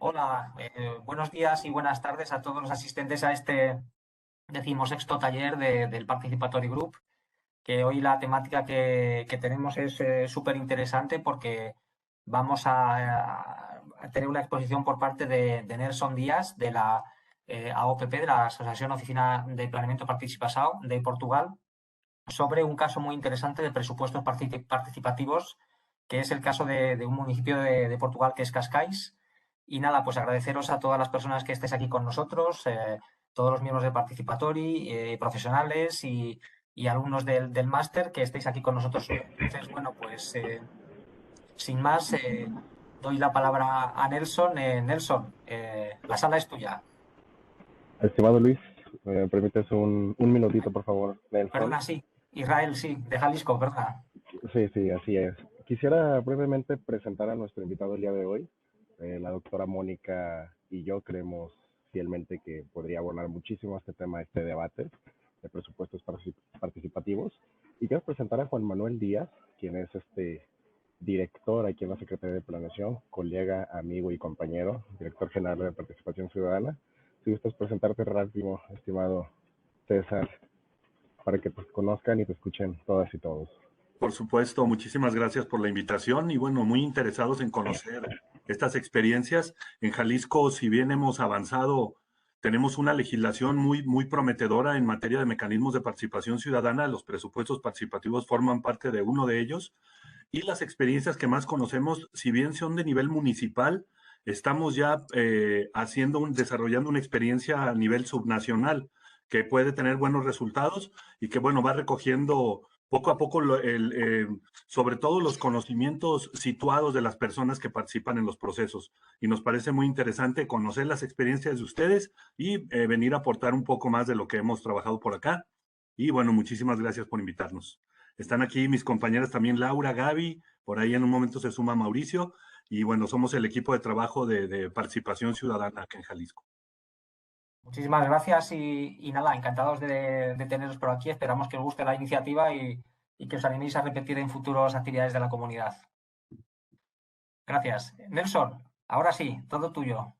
Hola, buenos días y buenas tardes a todos los asistentes a este decimosexto taller del Participatory Group, que hoy la temática que tenemos es súper interesante porque vamos a tener una exposición por parte de Nelson Díaz de la AOPP, de la Asociación Oficina de Planeamiento Participação de Portugal, sobre un caso muy interesante de presupuestos participativos, que es el caso de un municipio de Portugal que es Cascais. Y nada, pues agradeceros a todas las personas que estéis aquí con nosotros, todos los miembros de Participatory, profesionales y alumnos del máster que estéis aquí con nosotros hoy. Entonces, bueno, pues sin más, doy la palabra a Nelson. Nelson, la sala es tuya. Estimado Luis, ¿me permites un minutito, por favor, Nelson? Perdona, sí. Israel, sí, de Jalisco, ¿verdad? Sí, sí, así es. Quisiera brevemente presentar a nuestro invitado el día de hoy. La doctora Mónica y yo creemos fielmente que podría abonar muchísimo a este tema, a este debate de presupuestos participativos. Y quiero presentar a Juan Manuel Díaz, quien es director aquí en la Secretaría de Planeación, colega, amigo y compañero, director general de Participación Ciudadana. Si gustas presentarte rápido, estimado César, para que te conozcan y te escuchen todas y todos. Por supuesto, muchísimas gracias por la invitación y bueno, muy interesados en conocer estas experiencias. En Jalisco, si bien hemos avanzado, tenemos una legislación muy prometedora en materia de mecanismos de participación ciudadana. Los presupuestos participativos forman parte de uno de ellos y las experiencias que más conocemos, si bien son de nivel municipal, estamos ya desarrollando una experiencia a nivel subnacional que puede tener buenos resultados y que, bueno, va recogiendo poco a poco, sobre todo los conocimientos situados de las personas que participan en los procesos. Y nos parece muy interesante conocer las experiencias de ustedes y venir a aportar un poco más de lo que hemos trabajado por acá. Y bueno, muchísimas gracias por invitarnos. Están aquí mis compañeras también, Laura, Gaby, por ahí en un momento se suma Mauricio. Y bueno, somos el equipo de trabajo de participación ciudadana acá en Jalisco. Muchísimas gracias y nada, encantados de teneros por aquí. Esperamos que os guste la iniciativa y que os animéis a repetir en futuras actividades de la comunidad. Gracias. Nelson, ahora sí, todo tuyo.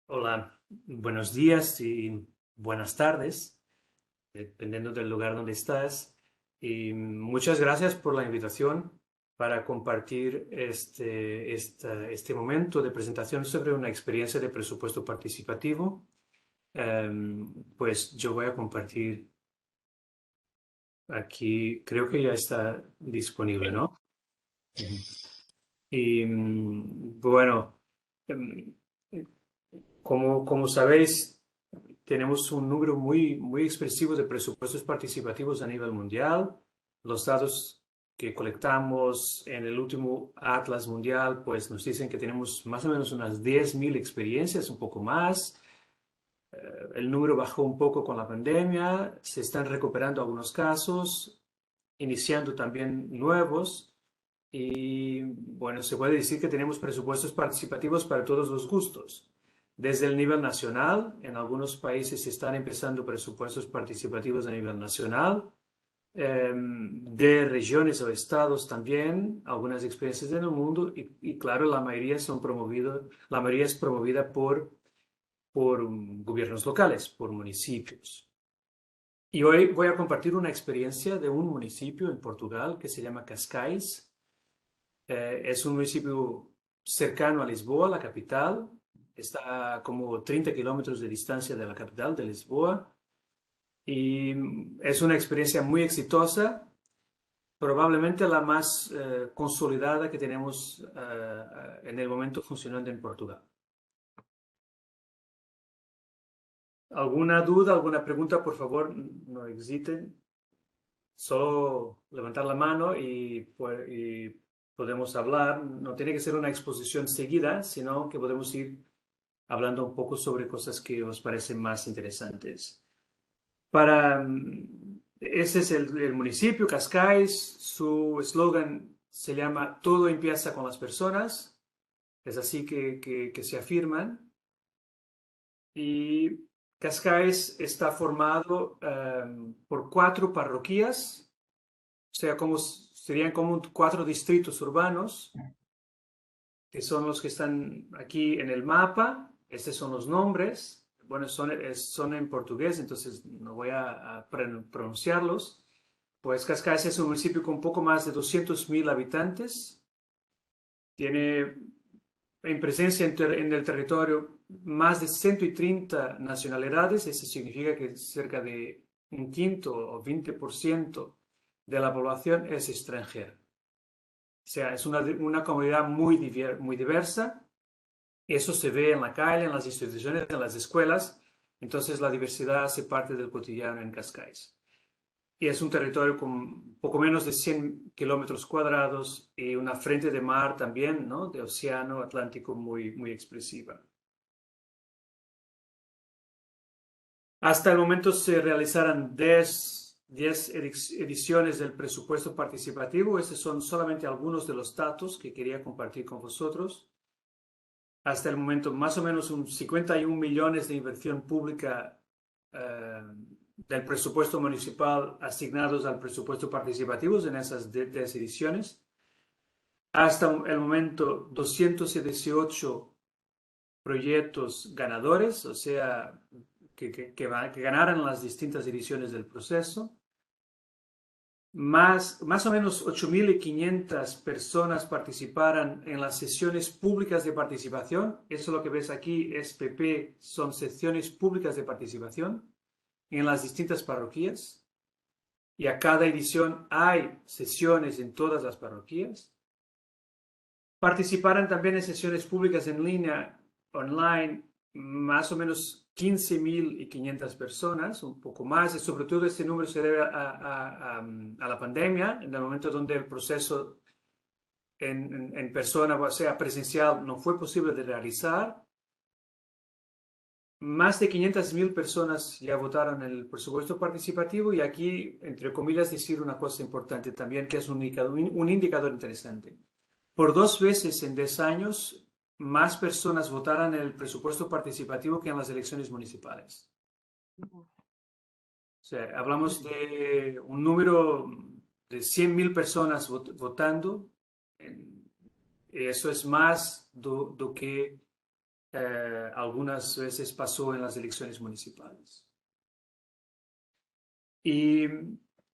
Hola, buenos días y buenas tardes, dependiendo del lugar donde estás. Y muchas gracias por la invitación para compartir este momento de presentación sobre una experiencia de presupuesto participativo. Pues yo voy a compartir aquí, creo que ya está disponible, ¿no? Y bueno, em, como sabéis, tenemos un número muy expresivo de presupuestos participativos a nivel mundial. Los datos que colectamos en el último Atlas Mundial, pues nos dicen que tenemos más o menos unas 10.000 experiencias, un poco más. El número bajó un poco con la pandemia, se están recuperando algunos casos, iniciando también nuevos. Y bueno, se puede decir que tenemos presupuestos participativos para todos los gustos. Desde el nivel nacional, en algunos países se están empezando presupuestos participativos a nivel nacional, de regiones o estados también, algunas experiencias en el mundo y claro, la mayoría es promovida por gobiernos locales, por municipios. Y hoy voy a compartir una experiencia de un municipio en Portugal que se llama Cascais. Es un municipio cercano a Lisboa, la capital. Está a como 30 kilómetros de distancia de la capital, de Lisboa. Y es una experiencia muy exitosa, probablemente la más consolidada que tenemos en el momento funcionando en Portugal. ¿Alguna duda, alguna pregunta? Por favor, no hesiten. Solo levantar la mano y podemos hablar. No tiene que ser una exposición seguida, sino que podemos ir hablando un poco sobre cosas que os parecen más interesantes. Este es el municipio, Cascais. Su eslogan se llama Todo empieza con las personas. Es así que se afirman. Y Cascais está formado por 4 parroquias, o sea, serían como 4 distritos urbanos. que son los que están aquí en el mapa. Estos son los nombres. Bueno, son en portugués, entonces no voy a pronunciarlos. Pues Cascais es un municipio con poco más de 200.000 habitantes. Tiene en presencia en el territorio más de 130 nacionalidades. Eso significa que cerca de un quinto o 20% de la población es extranjera. O sea, es una comunidad muy diversa. Eso se ve en la calle, en las instituciones, en las escuelas. Entonces la diversidad hace parte del cotidiano en Cascais. Y es un territorio con poco menos de 100 kilómetros cuadrados y una frente de mar también, ¿no? De océano Atlántico muy expresiva. Hasta el momento se realizaron 10 ediciones del presupuesto participativo. Estos son solamente algunos de los datos que quería compartir con vosotros. Hasta el momento, más o menos 51 millones de inversión pública del presupuesto municipal asignados al presupuesto participativo en esas 10 ediciones. Hasta el momento, 218 proyectos ganadores, o sea, que ganaran las distintas ediciones del proceso. Más o menos 8.500 personas participaron en las sesiones públicas de participación. Eso lo que ves aquí es PP, son sesiones públicas de participación en las distintas parroquias. Y a cada edición hay sesiones en todas las parroquias. Participaron también en sesiones públicas en línea, online, más o menos 15.500 personas, un poco más, y sobre todo este número se debe a la pandemia, en el momento donde el proceso en persona, o sea, presencial, no fue posible de realizar. Más de 500.000 personas ya votaron el presupuesto participativo y aquí, entre comillas, decir una cosa importante también, que es un indicador interesante. Por 2 veces en 10 años, más personas votaron en el presupuesto participativo que en las elecciones municipales. O sea, hablamos de un número de 100.000 personas votando. Eso es más do que algunas veces pasó en las elecciones municipales. Y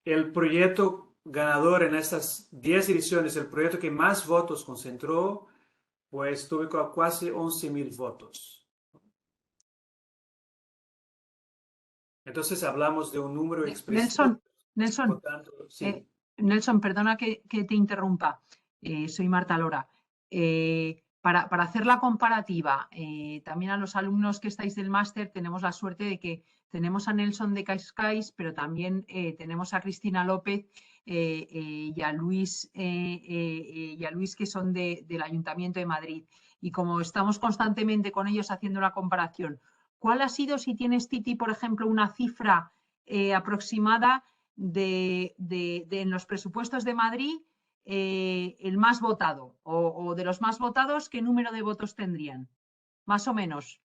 el proyecto ganador en estas 10 ediciones, el proyecto que más votos concentró, pues tuve casi 11.000 votos. Entonces hablamos de un número expresivo. Nelson, Sí. Nelson, perdona que te interrumpa. Soy Marta Lora. Para hacer la comparativa, también a los alumnos que estáis del máster tenemos la suerte de que tenemos a Nelson de Cascais, pero también tenemos a Cristina López y a Luis que son del Ayuntamiento de Madrid. Y como estamos constantemente con ellos haciendo la comparación, ¿cuál ha sido, si tienes, Titi, por ejemplo, una cifra aproximada de en los presupuestos de Madrid, el más votado o de los más votados, qué número de votos tendrían? Más o menos.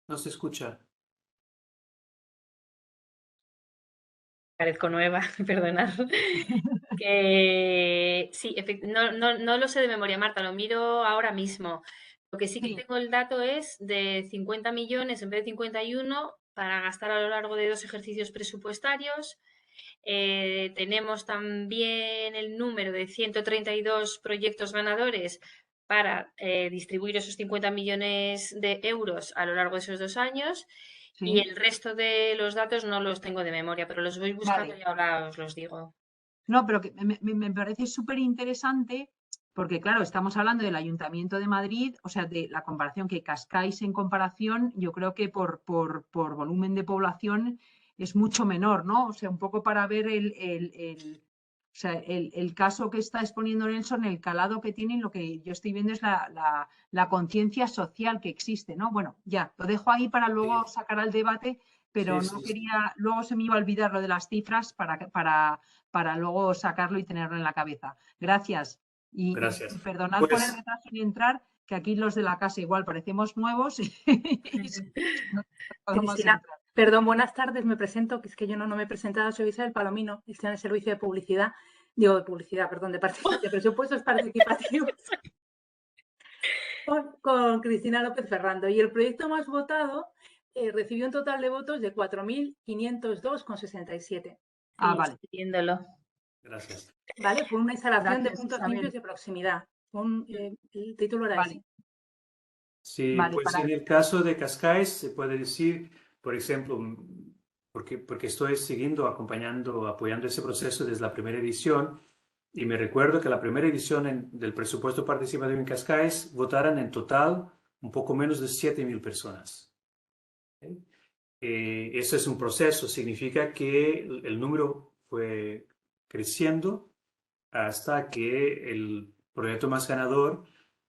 No se escucha. Parezco nueva, perdonad. Que sí, no lo sé de memoria, Marta, lo miro ahora mismo. Lo que sí que tengo el dato es de 50 millones en vez de 51 para gastar a lo largo de 2 ejercicios presupuestarios. Tenemos también el número de 132 proyectos ganadores para distribuir esos 50 millones de euros a lo largo de esos 2 años. Sí. Y el resto de los datos no los tengo de memoria, pero los voy buscando y ahora os los digo. No, pero que me parece súper interesante porque, claro, estamos hablando del Ayuntamiento de Madrid, o sea, de la comparación que Cascais en comparación, yo creo que por volumen de población es mucho menor, ¿no? O sea, un poco para ver el caso que está exponiendo Nelson, el calado que tiene, y lo que yo estoy viendo es la conciencia social que existe, ¿no? Bueno, ya, lo dejo ahí para luego sacar al debate, pero no quería, luego se me iba a olvidar lo de las cifras para luego sacarlo y tenerlo en la cabeza. Gracias. Gracias. Y perdonad por el retraso en entrar, que aquí los de la casa igual parecemos nuevos. Cristina, perdón, buenas tardes, me presento, que es que yo no me he presentado, soy Isabel Palomino, estoy en el servicio de publicidad. digo de publicidad, perdón, de presupuestos participativos, con Cristina López Ferrando. Y el proyecto más votado recibió un total de votos de 4.502,67. Vale. Viéndolo. Gracias. Vale, fue una instalación de Gracias, puntos Isabel. limpios de proximidad. El título era Vale. ese. Sí, Vale, pues para- en el caso de Cascais se puede decir, por ejemplo, porque estoy siguiendo, acompañando, apoyando ese proceso desde la primera edición, y me recuerdo que la primera edición del presupuesto participativo en Cascais votaron en total un poco menos de 7.000 personas. Eso es un proceso, significa que el número fue creciendo hasta que el proyecto más ganador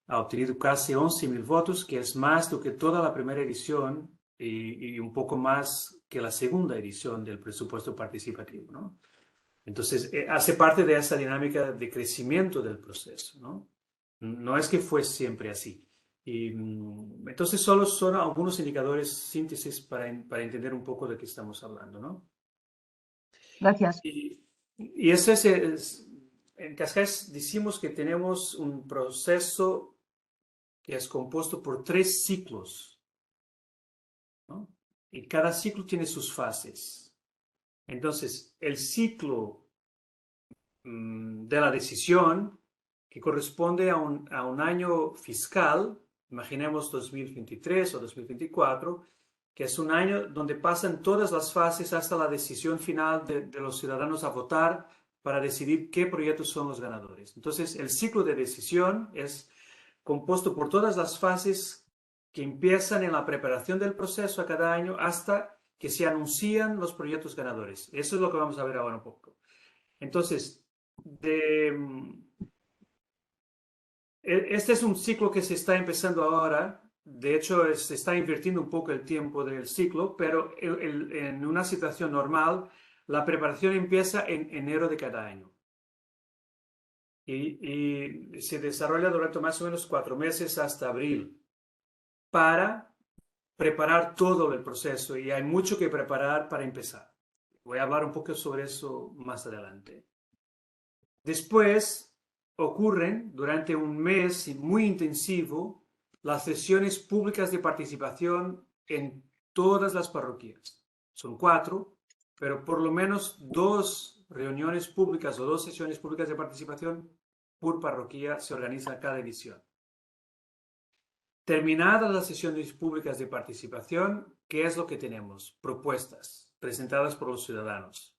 ha obtenido casi 11.000 votos, que es más do que toda la primera edición y un poco más que la segunda edición del presupuesto participativo, ¿no? Entonces, hace parte de esa dinámica de crecimiento del proceso, ¿no? No es que fue siempre así. Y entonces, solo son algunos indicadores síntesis para entender un poco de qué estamos hablando, ¿no? Gracias. Y ese en Cascais decimos que tenemos un proceso que es compuesto por 3 ciclos, ¿no? Y cada ciclo tiene sus fases. Entonces, el ciclo de la decisión, que corresponde a un año fiscal, imaginemos 2023 o 2024, que es un año donde pasan todas las fases hasta la decisión final de los ciudadanos a votar para decidir qué proyectos son los ganadores. Entonces, el ciclo de decisión es compuesto por todas las fases que empiezan en la preparación del proceso a cada año hasta que se anuncian los proyectos ganadores. Eso es lo que vamos a ver ahora un poco. Entonces, este es un ciclo que se está empezando ahora. De hecho, se está invirtiendo un poco el tiempo del ciclo, pero en una situación normal, la preparación empieza en enero de cada año. Y se desarrolla durante más o menos 4 meses hasta abril para preparar todo el proceso. Y hay mucho que preparar para empezar. Voy a hablar un poco sobre eso más adelante. Después ocurren durante un mes muy intensivo las sesiones públicas de participación en todas las parroquias. Son 4, pero por lo menos 2 reuniones públicas o 2 sesiones públicas de participación por parroquia se organiza cada edición. Terminadas las sesiones públicas de participación, ¿qué es lo que tenemos? Propuestas presentadas por los ciudadanos.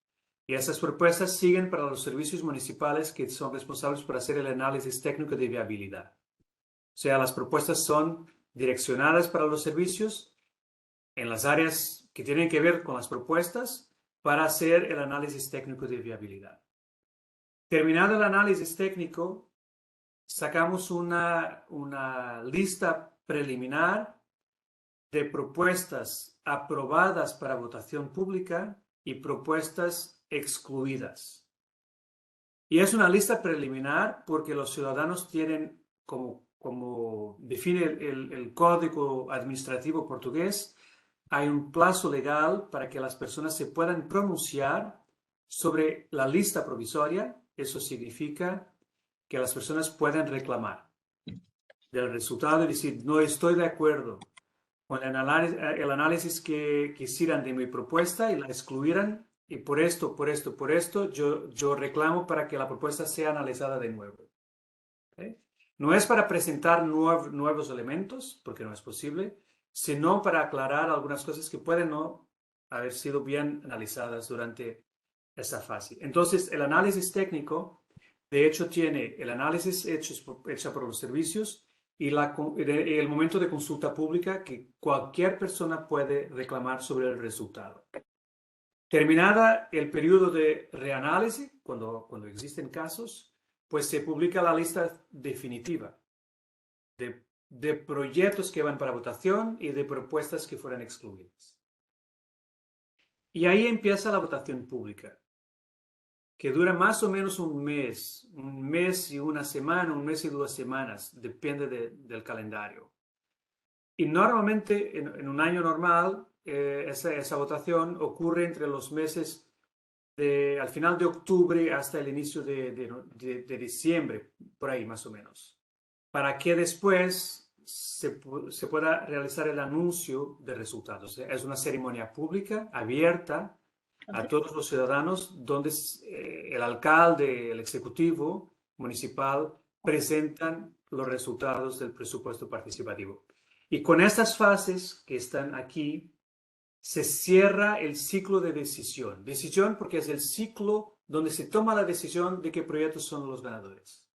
Y esas propuestas siguen para los servicios municipales que son responsables por hacer el análisis técnico de viabilidad. O sea, las propuestas son direccionadas para los servicios en las áreas que tienen que ver con las propuestas para hacer el análisis técnico de viabilidad. Terminado el análisis técnico, sacamos una lista preliminar de propuestas aprobadas para votación pública y propuestas excluidas. Y es una lista preliminar porque los ciudadanos tienen, como define el Código Administrativo portugués, hay un plazo legal para que las personas se puedan pronunciar sobre la lista provisoria. Eso significa que las personas pueden reclamar del resultado y decir, no estoy de acuerdo con el análisis que hicieran de mi propuesta y la excluyeran, y por esto, yo reclamo para que la propuesta sea analizada de nuevo. ¿Okay? No es para presentar nuevos elementos, porque no es posible, sino para aclarar algunas cosas que pueden no haber sido bien analizadas durante esa fase. Entonces, el análisis técnico, de hecho, tiene el análisis hecho por los servicios y el momento de consulta pública que cualquier persona puede reclamar sobre el resultado. Terminada el periodo de reanálisis, cuando existen casos, pues se publica la lista definitiva de proyectos que van para votación y de propuestas que fueran excluidas. Y ahí empieza la votación pública, que dura más o menos un mes y una semana, un mes y 2 semanas, depende del calendario. Y normalmente en un año normal esa votación ocurre entre los meses al final de octubre hasta el inicio de diciembre, por ahí más o menos, para que después se pueda realizar el anuncio de resultados. Es una ceremonia pública, abierta a todos los ciudadanos, donde el alcalde, el ejecutivo municipal presentan los resultados del presupuesto participativo. Y con estas fases que están aquí, se cierra el ciclo de decisión. Decisión porque es el ciclo donde se toma la decisión de qué proyectos son los ganadores.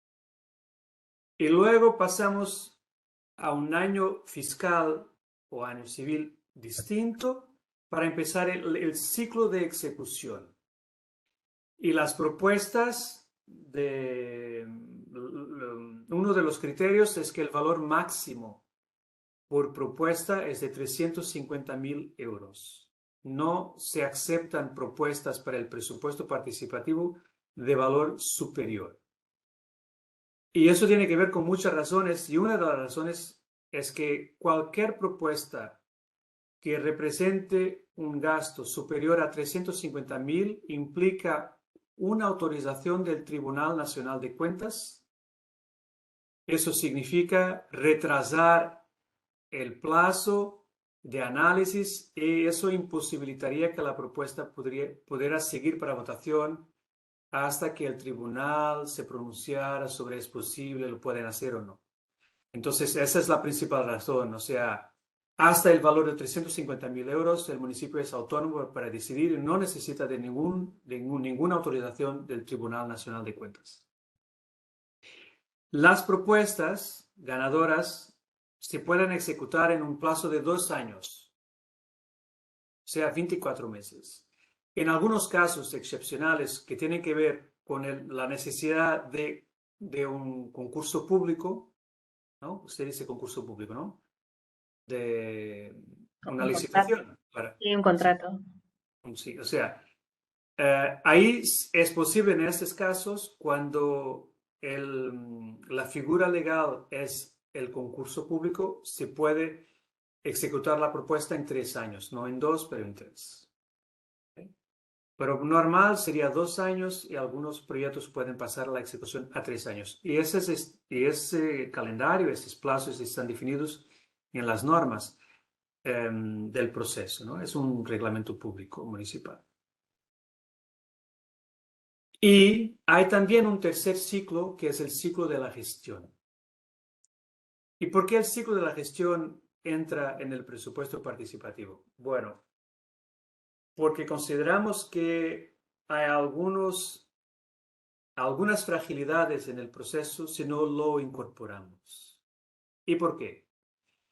Y luego pasamos a un año fiscal o año civil distinto para empezar el ciclo de ejecución. Y las propuestas, uno de los criterios es que el valor máximo por propuesta es de 350.000 euros. No se aceptan propuestas para el presupuesto participativo de valor superior. Y eso tiene que ver con muchas razones, y una de las razones es que cualquier propuesta que represente un gasto superior a 350.000 implica una autorización del Tribunal Nacional de Cuentas. Eso significa retrasar el plazo de análisis y eso imposibilitaría que la propuesta pudiera seguir para votación hasta que el tribunal se pronunciara sobre es posible, lo pueden hacer o no. Entonces, esa es la principal razón. O sea, hasta el valor de 350.000 euros, el municipio es autónomo para decidir y no necesita de ninguna autorización del Tribunal Nacional de Cuentas. Las propuestas ganadoras se pueden ejecutar en un plazo de 2 años, o sea, 24 meses. En algunos casos excepcionales que tienen que ver con la necesidad de un concurso público, ¿no? Usted dice concurso público, ¿no? De una licitación. Y un contrato. Sí, o sea, ahí es posible en estos casos cuando la figura legal es el concurso público, se puede ejecutar la propuesta en 3 años, no en 2, pero en 3. ¿Okay? Pero normal sería 2 años y algunos proyectos pueden pasar la ejecución a 3 años. Y ese calendario, esos plazos están definidos en las normas del proceso, ¿no? Es un reglamento público municipal. Y hay también un tercer ciclo, que es el ciclo de la gestión. ¿Y por qué el ciclo de la gestión entra en el presupuesto participativo? Bueno, porque consideramos que hay algunas fragilidades en el proceso si no lo incorporamos. ¿Y por qué?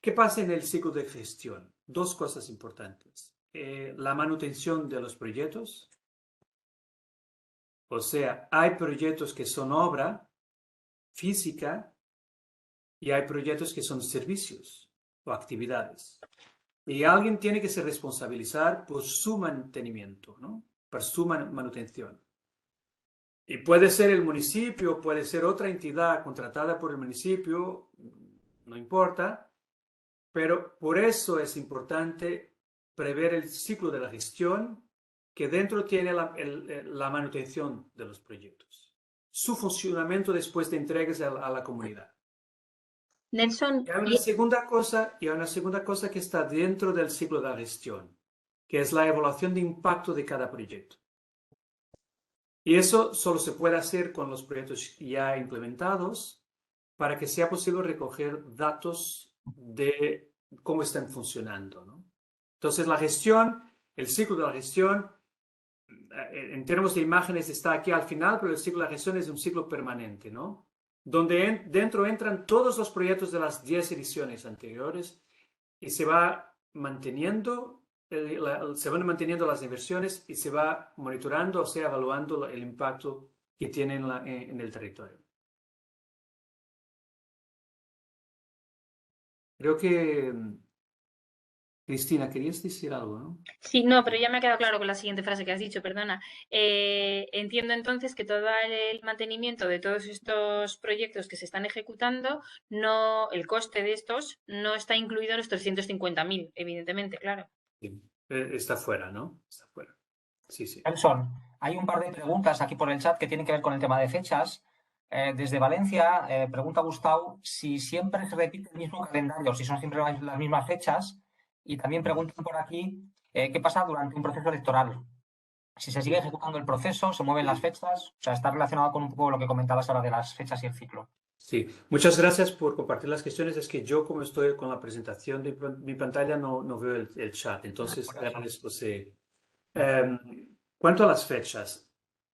¿Qué pasa en el ciclo de gestión? 2 cosas importantes. La manutención de los proyectos. O sea, hay proyectos que son obra física y hay proyectos que son servicios o actividades. Y alguien tiene que se responsabilizar por su mantenimiento, ¿no? Por su manutención. Y puede ser el municipio, puede ser otra entidad contratada por el municipio, no importa, pero por eso es importante prever el ciclo de la gestión que dentro tiene la manutención de los proyectos, su funcionamiento después de entregas a la comunidad. Nelson, Y hay una segunda cosa que está dentro del ciclo de la gestión, que es la evaluación de impacto de cada proyecto. Y eso solo se puede hacer con los proyectos ya implementados para que sea posible recoger datos de cómo están funcionando, ¿no? Entonces, la gestión, el ciclo de la gestión, en términos de imágenes está aquí al final, pero el ciclo de la gestión es un ciclo permanente, ¿no? Donde dentro entran todos los proyectos de las 10 ediciones anteriores y se va manteniendo, se van manteniendo las inversiones y se va monitorando, o sea, evaluando el impacto que tienen en el territorio. Creo que, Cristina, querías decir algo, ¿no? Sí, no, pero ya me ha quedado claro con la siguiente frase que has dicho, perdona. Entiendo entonces que todo el mantenimiento de todos estos proyectos que se están ejecutando, el coste de estos no está incluido en los 350.000, evidentemente, claro. Sí, está fuera, ¿no? Está fuera. Sí, sí. Nelson, hay un par de preguntas aquí por el chat que tienen que ver con el tema de fechas. Desde Valencia, pregunta Gustavo si siempre se repite el mismo calendario, si son siempre las mismas fechas. Y también preguntan por aquí qué pasa durante un proceso electoral. Si se sigue ejecutando el proceso, se mueven las fechas. O sea, está relacionado con un poco lo que comentabas ahora de las fechas y el ciclo. Sí, muchas gracias por compartir las cuestiones. Es que yo, como estoy con la presentación de mi pantalla, no veo el chat. Entonces, Por eso. agradezco. Cuanto a las fechas,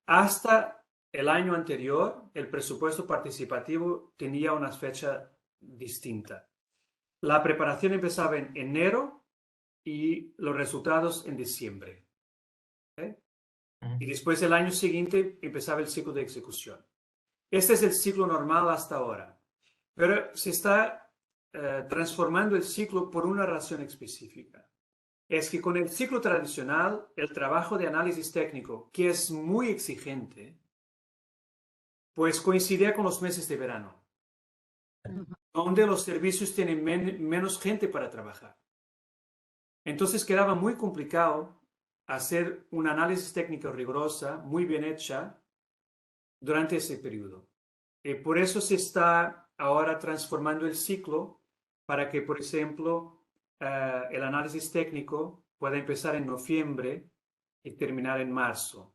hasta el año anterior, el presupuesto participativo tenía una fecha distinta. La preparación empezaba en enero y los resultados en diciembre. Y después, el año siguiente, empezaba el ciclo de ejecución. Este es el ciclo normal hasta ahora, pero se está transformando el ciclo por una razón específica. Es que con el ciclo tradicional, el trabajo de análisis técnico, que es muy exigente, pues coincidía con los meses de verano, donde los servicios tienen menos gente para trabajar. Entonces quedaba muy complicado hacer un análisis técnico rigurosa, muy bien hecha, durante ese periodo. Por eso se está ahora transformando el ciclo para que, por ejemplo, el análisis técnico pueda empezar en noviembre y terminar en marzo.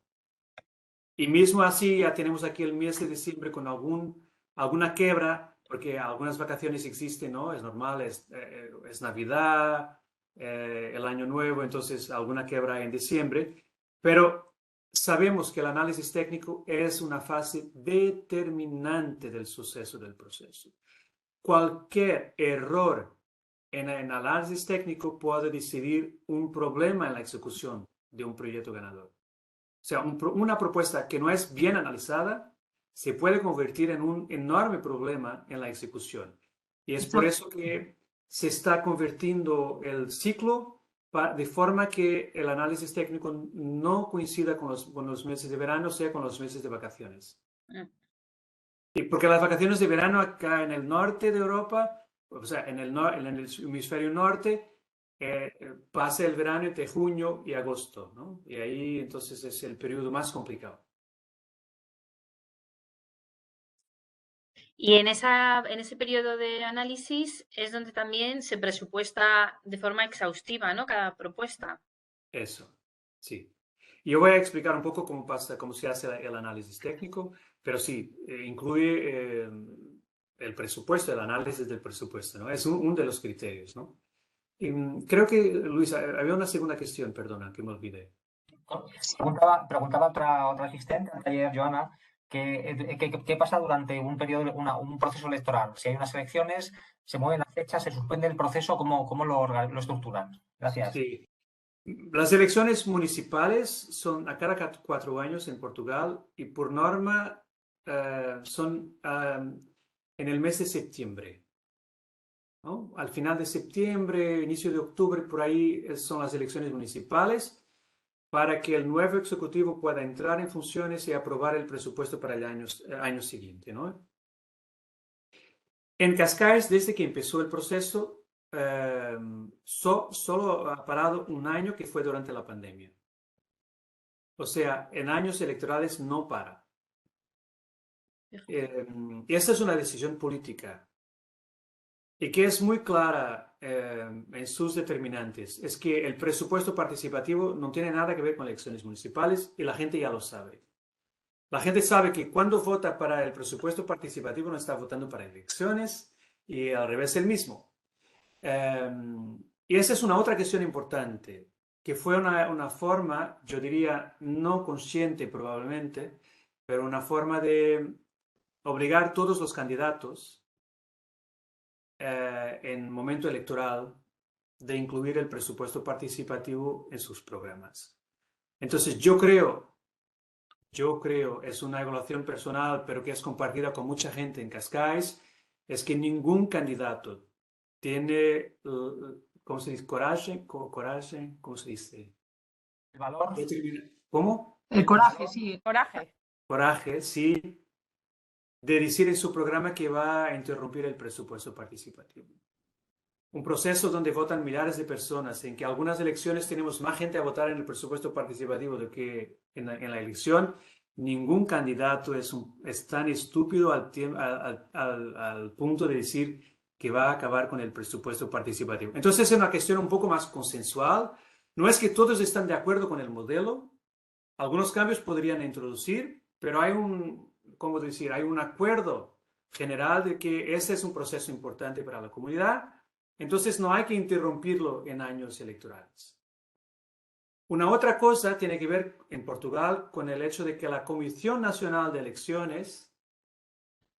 Y mismo así ya tenemos aquí el mes de diciembre con alguna quebra, porque algunas vacaciones existen, ¿no? Es normal, es Navidad, el Año Nuevo, entonces alguna quebra en diciembre, pero sabemos que el análisis técnico es una fase determinante del suceso del proceso. Cualquier error en el análisis técnico puede decidir un problema en la ejecución de un proyecto ganador. O sea, una propuesta que no es bien analizada se puede convertir en un enorme problema en la ejecución. Y es por eso que se está convirtiendo el ciclo de forma que el análisis técnico no coincida con los meses de verano, sea con los meses de vacaciones. Y porque las vacaciones de verano acá en el norte de Europa, o sea, en el hemisferio norte, pasa el verano entre junio y agosto, ¿no? Y ahí entonces es el periodo más complicado. Y en ese periodo de análisis es donde también se presupuesta de forma exhaustiva, ¿no? Cada propuesta. Eso, sí. Yo voy a explicar un poco cómo se hace el análisis técnico, pero sí, incluye el presupuesto, el análisis del presupuesto, ¿no? Es uno de los criterios, ¿no? Y, creo que, Luis, había una segunda cuestión, perdona, que me olvidé. Preguntaba otra asistente ayer, Joana, ¿qué pasa durante un periodo, un proceso electoral? Si hay unas elecciones, se mueven las fechas, se suspende el proceso, ¿cómo lo estructuran? Gracias. Sí. Las elecciones municipales son a cada 4 años en Portugal y por norma son en el mes de septiembre, ¿no? Al final de septiembre, inicio de octubre, por ahí son las elecciones municipales para que el nuevo ejecutivo pueda entrar en funciones y aprobar el presupuesto para el año siguiente, ¿no? En Cascais, desde que empezó el proceso, solo ha parado un año, que fue durante la pandemia. O sea, en años electorales no para. Esta es una decisión política y que es muy clara en sus determinantes. Es que el presupuesto participativo no tiene nada que ver con elecciones municipales y la gente ya lo sabe. La gente sabe que cuando vota para el presupuesto participativo no está votando para elecciones y al revés el mismo. Y esa es una otra cuestión importante, que fue una forma, yo diría, no consciente probablemente, pero una forma de obligar a todos los candidatos en momento electoral de incluir el presupuesto participativo en sus programas. Entonces yo creo, es una evaluación personal, pero que es compartida con mucha gente en Cascais, es que ningún candidato tiene, ¿cómo se dice? Coraje, ¿cómo se dice? El valor. ¿Cómo? El coraje, sí, el coraje. Coraje, sí, de decir en su programa que va a interrumpir el presupuesto participativo. un proceso donde votan millares de personas, en que algunas elecciones tenemos más gente a votar en el presupuesto participativo do que en la elección, ningún candidato es tan estúpido al punto de decir que va a acabar con el presupuesto participativo. Entonces es una cuestión un poco más consensual. No es que todos están de acuerdo con el modelo. Algunos cambios podrían introducir, pero hay ¿cómo decir? Hay un acuerdo general de que ese es un proceso importante para la comunidad. Entonces no hay que interrumpirlo en años electorales. Una otra cosa tiene que ver en Portugal con el hecho de que la Comisión Nacional de Elecciones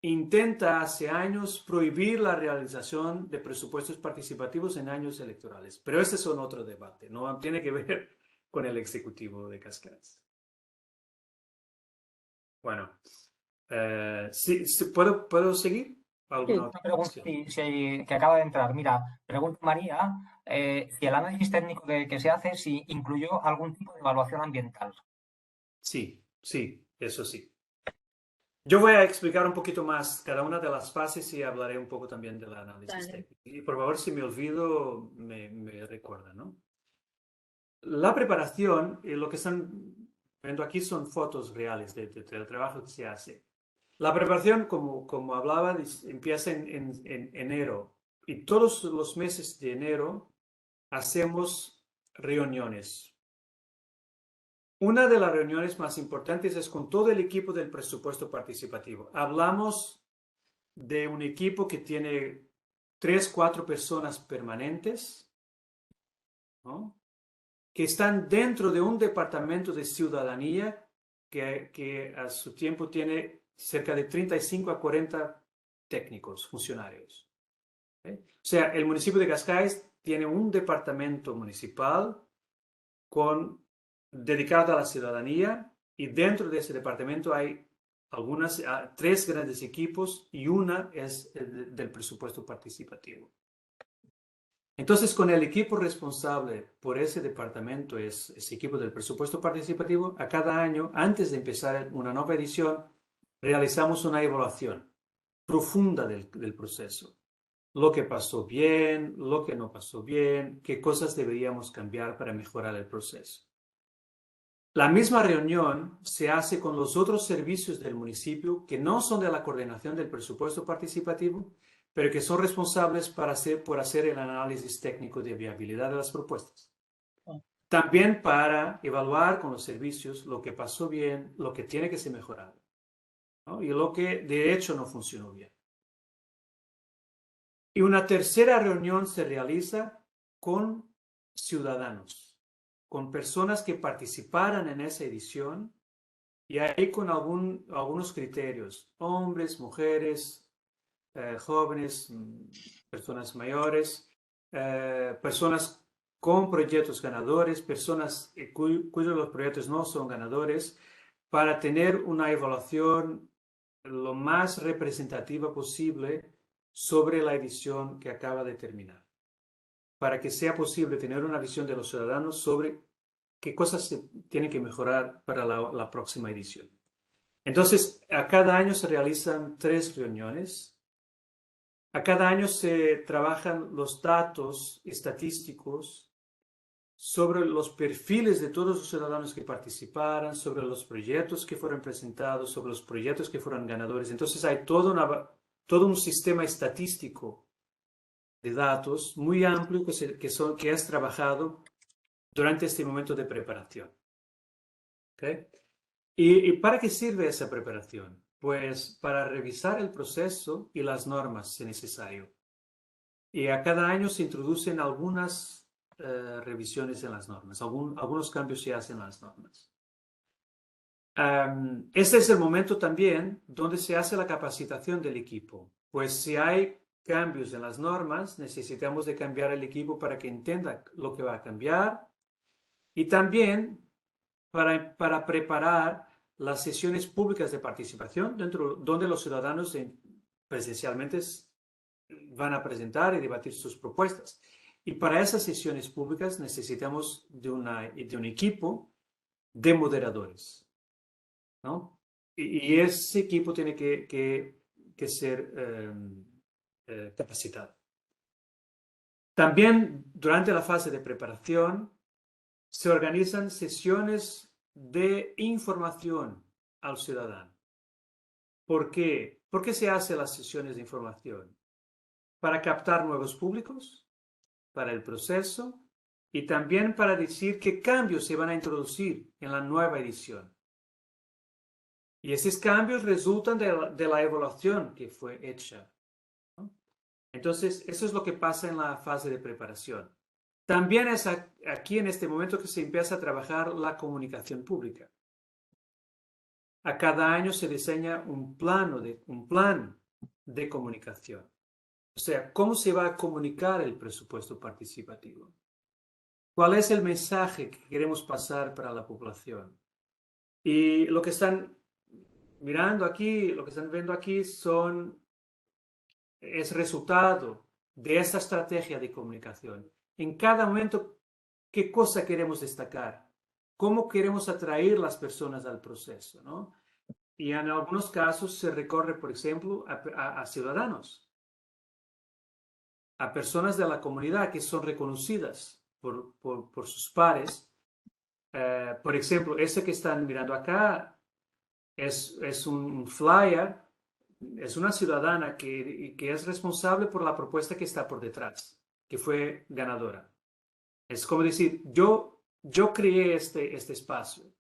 intenta hace años prohibir la realización de presupuestos participativos en años electorales. Pero ese es otro debate, no tiene que ver con el Ejecutivo de Cascais. Bueno, ¿puedo seguir? ¿Alguna otra Una pregunta que acaba de entrar. Mira, pregunta María si el análisis técnico que se hace si incluyó algún tipo de evaluación ambiental. Sí, eso sí. Yo voy a explicar un poquito más cada una de las fases y hablaré un poco también del análisis técnico. Y por favor, si me olvido, me recuerda, ¿no? La preparación, lo que están viendo aquí son fotos reales del trabajo que se hace. La preparación, como hablaba, empieza en enero y todos los meses de enero hacemos reuniones. Una de las reuniones más importantes es con todo el equipo del presupuesto participativo. Hablamos de un equipo que tiene 3, 4 personas permanentes, ¿no?, que están dentro de un departamento de ciudadanía que a su tiempo tiene cerca de 35 a 40 técnicos, funcionarios. ¿Okay? O sea, el municipio de Cascais tiene un departamento municipal dedicado a la ciudadanía y dentro de ese departamento hay 3 grandes equipos y una es del presupuesto participativo. Entonces, con el equipo responsable por ese departamento, ese equipo del presupuesto participativo, a cada año, antes de empezar una nueva edición, realizamos una evaluación profunda del proceso. Lo que pasó bien, lo que no pasó bien, qué cosas deberíamos cambiar para mejorar el proceso. La misma reunión se hace con los otros servicios del municipio que no son de la coordinación del presupuesto participativo, pero que son responsables por hacer el análisis técnico de viabilidad de las propuestas. También para evaluar con los servicios lo que pasó bien, lo que tiene que ser mejorado, ¿no?, y lo que de hecho no funcionó bien. Y una tercera reunión se realiza con ciudadanos, con personas que participaran en esa edición y ahí con algunos criterios, hombres, mujeres, jóvenes, personas mayores, personas con proyectos ganadores, personas cuyos los proyectos no son ganadores, para tener una evaluación lo más representativa posible sobre la edición que acaba de terminar, para que sea posible tener una visión de los ciudadanos sobre qué cosas se tienen que mejorar para la próxima edición. Entonces, a cada año se realizan 3 reuniones. A cada año se trabajan los datos estadísticos sobre los perfiles de todos los ciudadanos que participaron, sobre los proyectos que fueron presentados, sobre los proyectos que fueron ganadores. Entonces hay todo un sistema estadístico de datos muy amplio que es trabajado durante este momento de preparación. ¿Okay? ¿Y para qué sirve esa preparación? Pues para revisar el proceso y las normas si necesario. Y a cada año se introducen algunas revisiones en las normas, algunos cambios se hacen en las normas. Este es el momento también donde se hace la capacitación del equipo, pues si hay cambios en las normas, necesitamos de cambiar el equipo para que entienda lo que va a cambiar y también para preparar las sesiones públicas de participación donde los ciudadanos presencialmente van a presentar y debatir sus propuestas. Y para esas sesiones públicas necesitamos de un equipo de moderadores, ¿no? Y ese equipo tiene que ser capacitado. También durante la fase de preparación se organizan sesiones de información al ciudadano. ¿Por qué? ¿Por qué se hacen las sesiones de información? Para captar nuevos públicos, para el proceso y también para decir qué cambios se van a introducir en la nueva edición. Y esos cambios resultan de la evaluación que fue hecha, ¿no? Entonces, eso es lo que pasa en la fase de preparación. También es aquí en este momento que se empieza a trabajar la comunicación pública. A cada año se diseña un plan de comunicación. O sea, ¿cómo se va a comunicar el presupuesto participativo? ¿Cuál es el mensaje que queremos pasar para la población? Y lo que están mirando aquí, lo que están viendo aquí es resultado de esta estrategia de comunicación. En cada momento, ¿qué cosa queremos destacar? ¿Cómo queremos atraer las personas al proceso, ¿no? Y en algunos casos se recorre, por ejemplo, a ciudadanos, a personas de la comunidad que son reconocidas por sus pares. Por ejemplo, ese que están mirando acá es un flyer, es una ciudadana que es responsable por la propuesta que está por detrás, que fue ganadora. Es como decir, yo creé este espacio.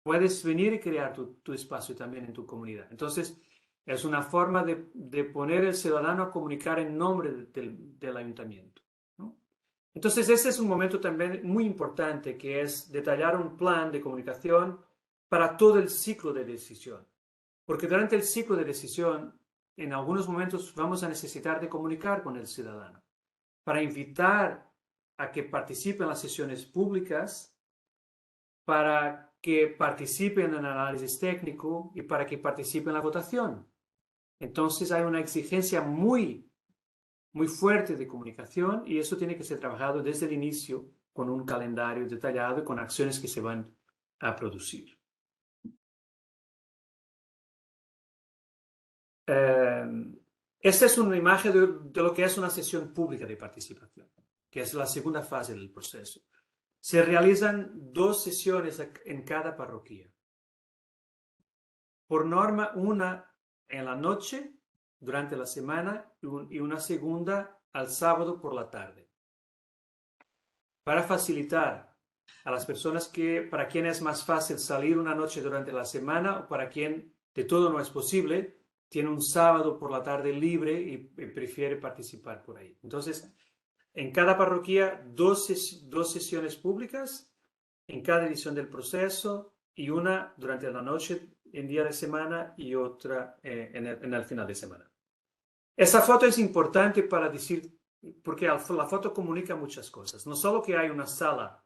Puedes venir y crear tu espacio también en tu comunidad. Entonces, es una forma de poner al ciudadano a comunicar en nombre del ayuntamiento, ¿no? Entonces, ese es un momento también muy importante, que es detallar un plan de comunicación para todo el ciclo de decisión. Porque durante el ciclo de decisión, en algunos momentos vamos a necesitar de comunicar con el ciudadano para invitar a que participe en las sesiones públicas, para que participen en el análisis técnico y para que participen en la votación. Entonces hay una exigencia muy fuerte de comunicación y eso tiene que ser trabajado desde el inicio con un calendario detallado y con acciones que se van a producir. Esta es una imagen de lo que es una sesión pública de participación, que es la segunda fase del proceso. Se realizan 2 sesiones en cada parroquia. Por norma, una en la noche, durante la semana, y una segunda al sábado por la tarde. Para facilitar a las personas para quien es más fácil salir una noche durante la semana o para quien de todo no es posible, tiene un sábado por la tarde libre y prefiere participar por ahí. Entonces, en cada parroquia, 2 sesiones públicas en cada edición del proceso y una durante la noche en día de semana y otra en el final de semana. Esa foto es importante para decir, porque la foto comunica muchas cosas. No solo que hay una sala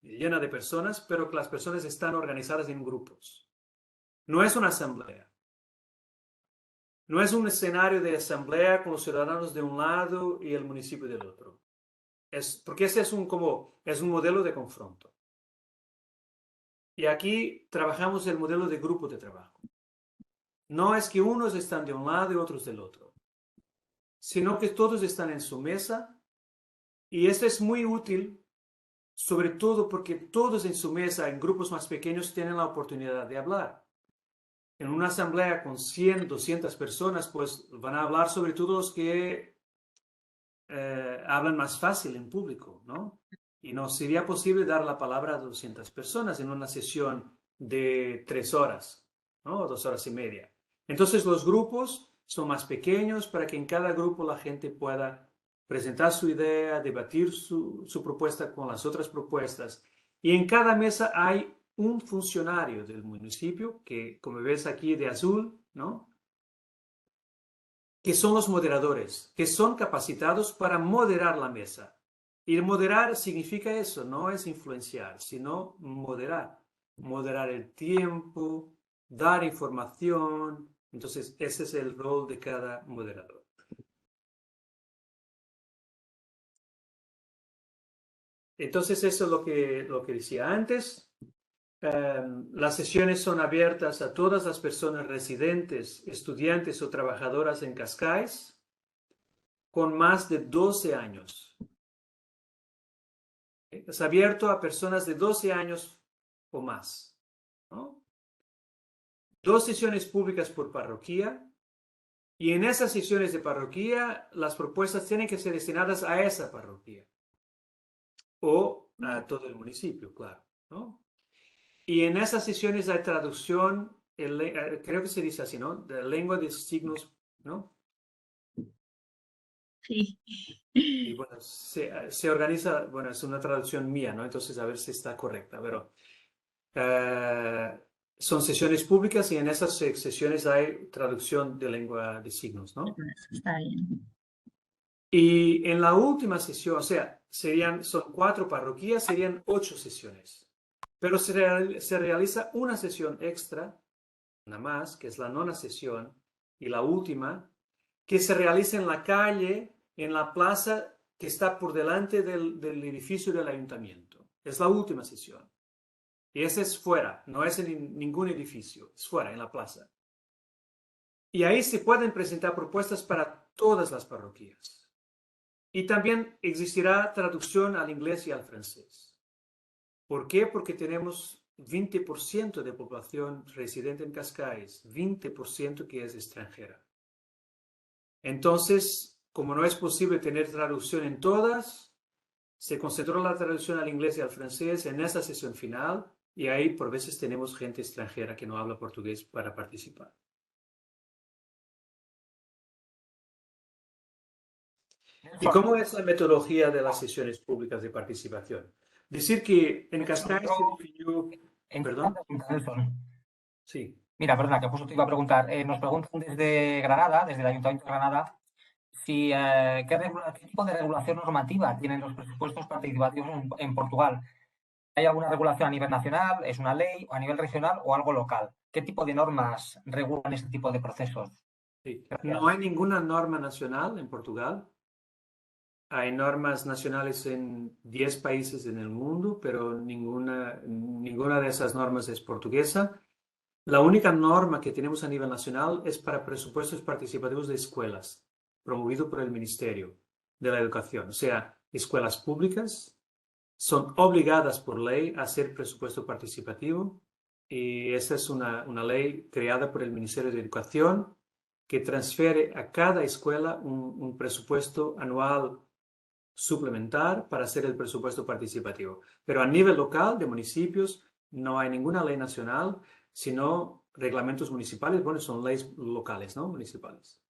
llena de personas, pero que las personas están organizadas en grupos. No es una asamblea. No es un escenario de asamblea con los ciudadanos de un lado y el municipio del otro. Porque ese es un modelo de confronto. Y aquí trabajamos el modelo de grupo de trabajo. No es que unos están de un lado y otros del otro, sino que todos están en su mesa y esto es muy útil, sobre todo porque todos en su mesa, en grupos más pequeños, tienen la oportunidad de hablar. En una asamblea con 100, 200 personas, pues van a hablar sobre todo los que hablan más fácil en público, ¿no? Y no sería posible dar la palabra a 200 personas en una sesión de 3 horas, ¿no? O 2 horas y media. Entonces los grupos son más pequeños para que en cada grupo la gente pueda presentar su idea, debatir su propuesta con las otras propuestas. Y en cada mesa hay un funcionario del municipio, que como ves aquí de azul, ¿no? Que son los moderadores, que son capacitados para moderar la mesa. Y moderar significa eso, no es influenciar, sino moderar. Moderar el tiempo, dar información. Entonces, ese es el rol de cada moderador. Entonces, eso es lo que decía antes. Las sesiones son abiertas a todas las personas residentes, estudiantes o trabajadoras en Cascais, con más de 12 años. Es abierto a personas de 12 años o más, ¿no? 2 sesiones públicas por parroquia. Y en esas sesiones de parroquia, las propuestas tienen que ser destinadas a esa parroquia o a todo el municipio, claro, ¿no? Y en esas sesiones hay traducción, creo que se dice así, ¿no? De lengua de signos, ¿no? Sí. Y bueno, se organiza, bueno, es una traducción mía, ¿no? Entonces a ver si está correcta, pero son sesiones públicas y en esas sesiones hay traducción de lengua de signos, ¿no? Está bien. Y en la última sesión, o sea, son 4 parroquias, serían 8 sesiones. Pero se realiza una sesión extra, una más, que es la 9ª sesión, y la última, que se realiza en la calle, en la plaza que está por delante del edificio del ayuntamiento. Es la última sesión. Y esa es fuera, no es en ningún edificio, es fuera, en la plaza. Y ahí se pueden presentar propuestas para todas las parroquias. Y también existirá traducción al inglés y al francés. ¿Por qué? Porque tenemos 20% de población residente en Cascais, 20% que es extranjera. Entonces, como no es posible tener traducción en todas, se concentró la traducción al inglés y al francés en esa sesión final y ahí por veces tenemos gente extranjera que no habla portugués para participar. ¿Y cómo es la metodología de las sesiones públicas de participación? Decir que en Cascais se definió... ¿Perdón? Sí. Mira, perdona, que justo te iba a preguntar. Nos preguntan desde Granada, desde el Ayuntamiento de Granada, si, ¿qué tipo de regulación normativa tienen los presupuestos participativos en Portugal? ¿Hay alguna regulación a nivel nacional? ¿Es una ley? ¿O a nivel regional o algo local? ¿Qué tipo de normas regulan este tipo de procesos? Sí. Gracias. No hay ninguna norma nacional en Portugal. Hay normas nacionales en 10 países en el mundo, pero ninguna de esas normas es portuguesa. La única norma que tenemos a nivel nacional es para presupuestos participativos de escuelas, promovido por el Ministerio de la Educación. O sea, escuelas públicas son obligadas por ley a hacer presupuesto participativo y esa es una ley creada por el Ministerio de Educación que transfiere a cada escuela un presupuesto anual suplementar para hacer el presupuesto participativo. Pero a nivel local de municipios no hay ninguna ley nacional, sino reglamentos municipales, bueno, son leyes locales, ¿no? Municipales.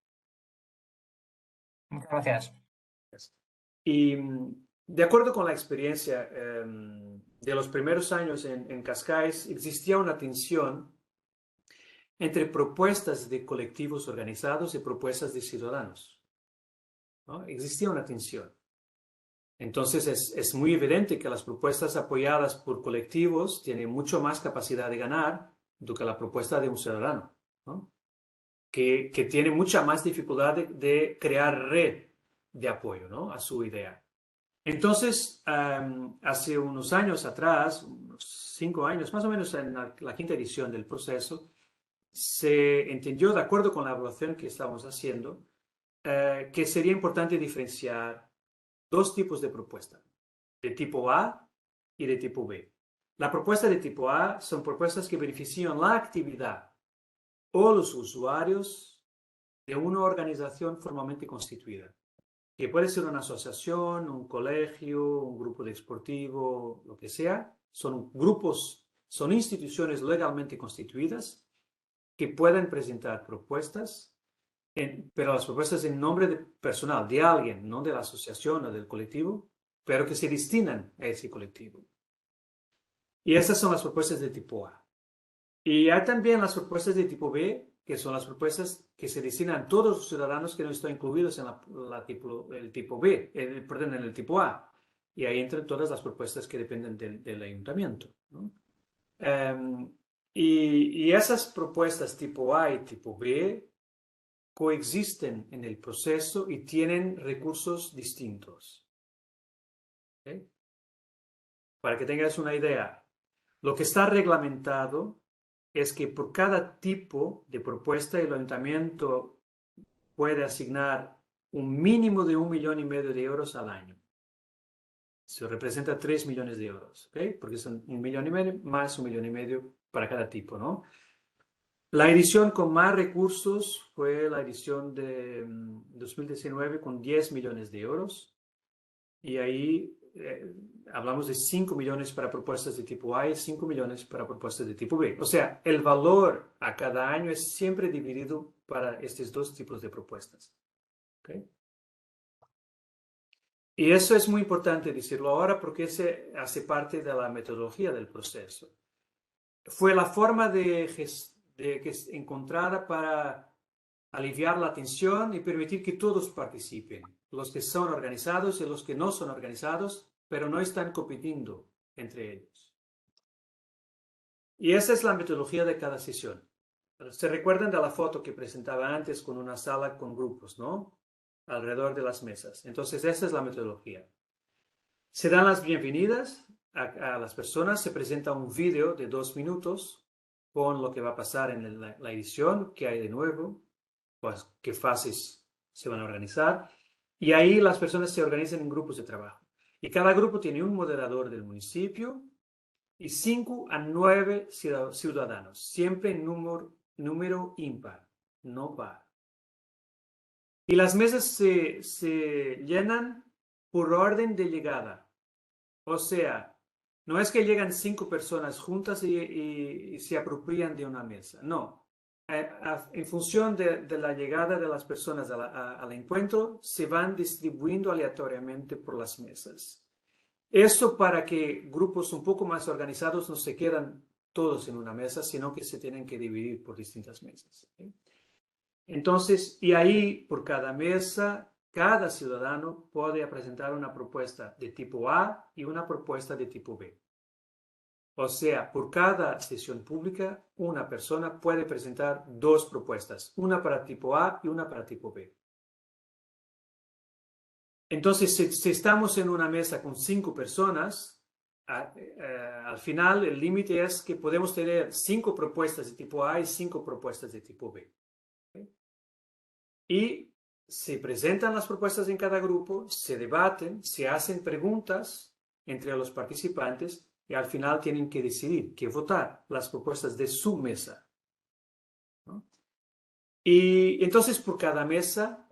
Muchas gracias. Y de acuerdo con la experiencia de los primeros años en Cascais, existía una tensión entre propuestas de colectivos organizados y propuestas de ciudadanos, ¿no? Existía una tensión. Entonces es muy evidente que las propuestas apoyadas por colectivos tienen mucho más capacidad de ganar do que la propuesta de un ciudadano, ¿no? que tiene mucha más dificultad de crear red de apoyo, ¿no? A su idea. Entonces, hace unos años atrás, unos 5 años, más o menos en la 5ª edición del proceso, se entendió, de acuerdo con la evaluación que estábamos haciendo, que sería importante diferenciar 2 tipos de propuesta, de tipo A y de tipo B. La propuesta de tipo A son propuestas que benefician la actividad o los usuarios de una organización formalmente constituida, que puede ser una asociación, un colegio, un grupo deportivo, lo que sea. Son grupos, son instituciones legalmente constituidas que pueden presentar propuestas, pero las propuestas en nombre de personal, de alguien, no de la asociación o del colectivo, pero que se destinan a ese colectivo. Y esas son las propuestas de tipo A. Y hay también las propuestas de tipo B, que son las propuestas que se destinan a todos los ciudadanos que no están incluidos en el tipo B, perdón, en el tipo A. Y ahí entran todas las propuestas que dependen del ayuntamiento, ¿no? Y esas propuestas tipo A y tipo B coexisten en el proceso y tienen recursos distintos. ¿Okay? Para que tengas una idea, lo que está reglamentado es que por cada tipo de propuesta el ayuntamiento puede asignar un mínimo de 1,5 millones de euros al año. Eso representa 3 millones de euros, ¿ok? Porque son 1,5 millones más 1,5 millones para cada tipo, ¿no? La edición con más recursos fue la edición de 2019 con 10 millones de euros. Y ahí hablamos de 5 millones para propuestas de tipo A y 5 millones para propuestas de tipo B. O sea, el valor a cada año es siempre dividido para estos dos tipos de propuestas. ¿Okay? Y eso es muy importante decirlo ahora porque ese hace parte de la metodología del proceso. Fue la forma encontrada para aliviar la tensión y permitir que todos participen, los que son organizados y los que no son organizados, pero no están compitiendo entre ellos. Y esa es la metodología de cada sesión. ¿Se recuerdan de la foto que presentaba antes con una sala con grupos, ¿no? Alrededor de las mesas. Entonces, esa es la metodología. Se dan las bienvenidas a las personas, se presenta un vídeo de 2 minutos con lo que va a pasar en la edición, qué hay de nuevo, pues, qué fases se van a organizar. Y ahí las personas se organizan en grupos de trabajo. Y cada grupo tiene un moderador del municipio y 5 a 9 ciudadanos, siempre en número impar, no par. Y las mesas se llenan por orden de llegada. O sea, no es que llegan 5 personas juntas y se apropian de una mesa. No. En función de la llegada de las personas al encuentro, se van distribuyendo aleatoriamente por las mesas. Esto para que grupos un poco más organizados no se quedan todos en una mesa, sino que se tienen que dividir por distintas mesas. ¿Sí? Entonces, y ahí por cada mesa, cada ciudadano puede presentar una propuesta de tipo A y una propuesta de tipo B. O sea, por cada sesión pública, una persona puede presentar 2 propuestas, una para tipo A y una para tipo B. Entonces, si estamos en una mesa con 5 personas, al final el límite es que podemos tener 5 propuestas de tipo A y 5 propuestas de tipo B. ¿Okay? Y se presentan las propuestas en cada grupo, se debaten, se hacen preguntas entre los participantes y al final tienen que decidir, que votar las propuestas de su mesa. ¿No? Y entonces por cada mesa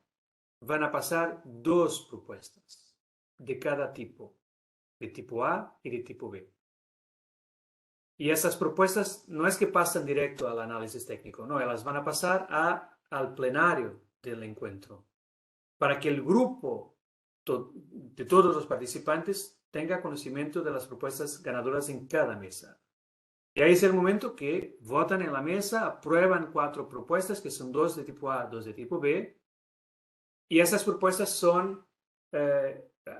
van a pasar 2 propuestas de cada tipo, de tipo A y de tipo B. Y esas propuestas no es que pasan directo al análisis técnico, no, ellas van a pasar al plenario del encuentro, para que el grupo de todos los participantes tenga conocimiento de las propuestas ganadoras en cada mesa. Y ahí es el momento que votan en la mesa, aprueban 4 propuestas, que son 2 de tipo A, 2 de tipo B, y esas propuestas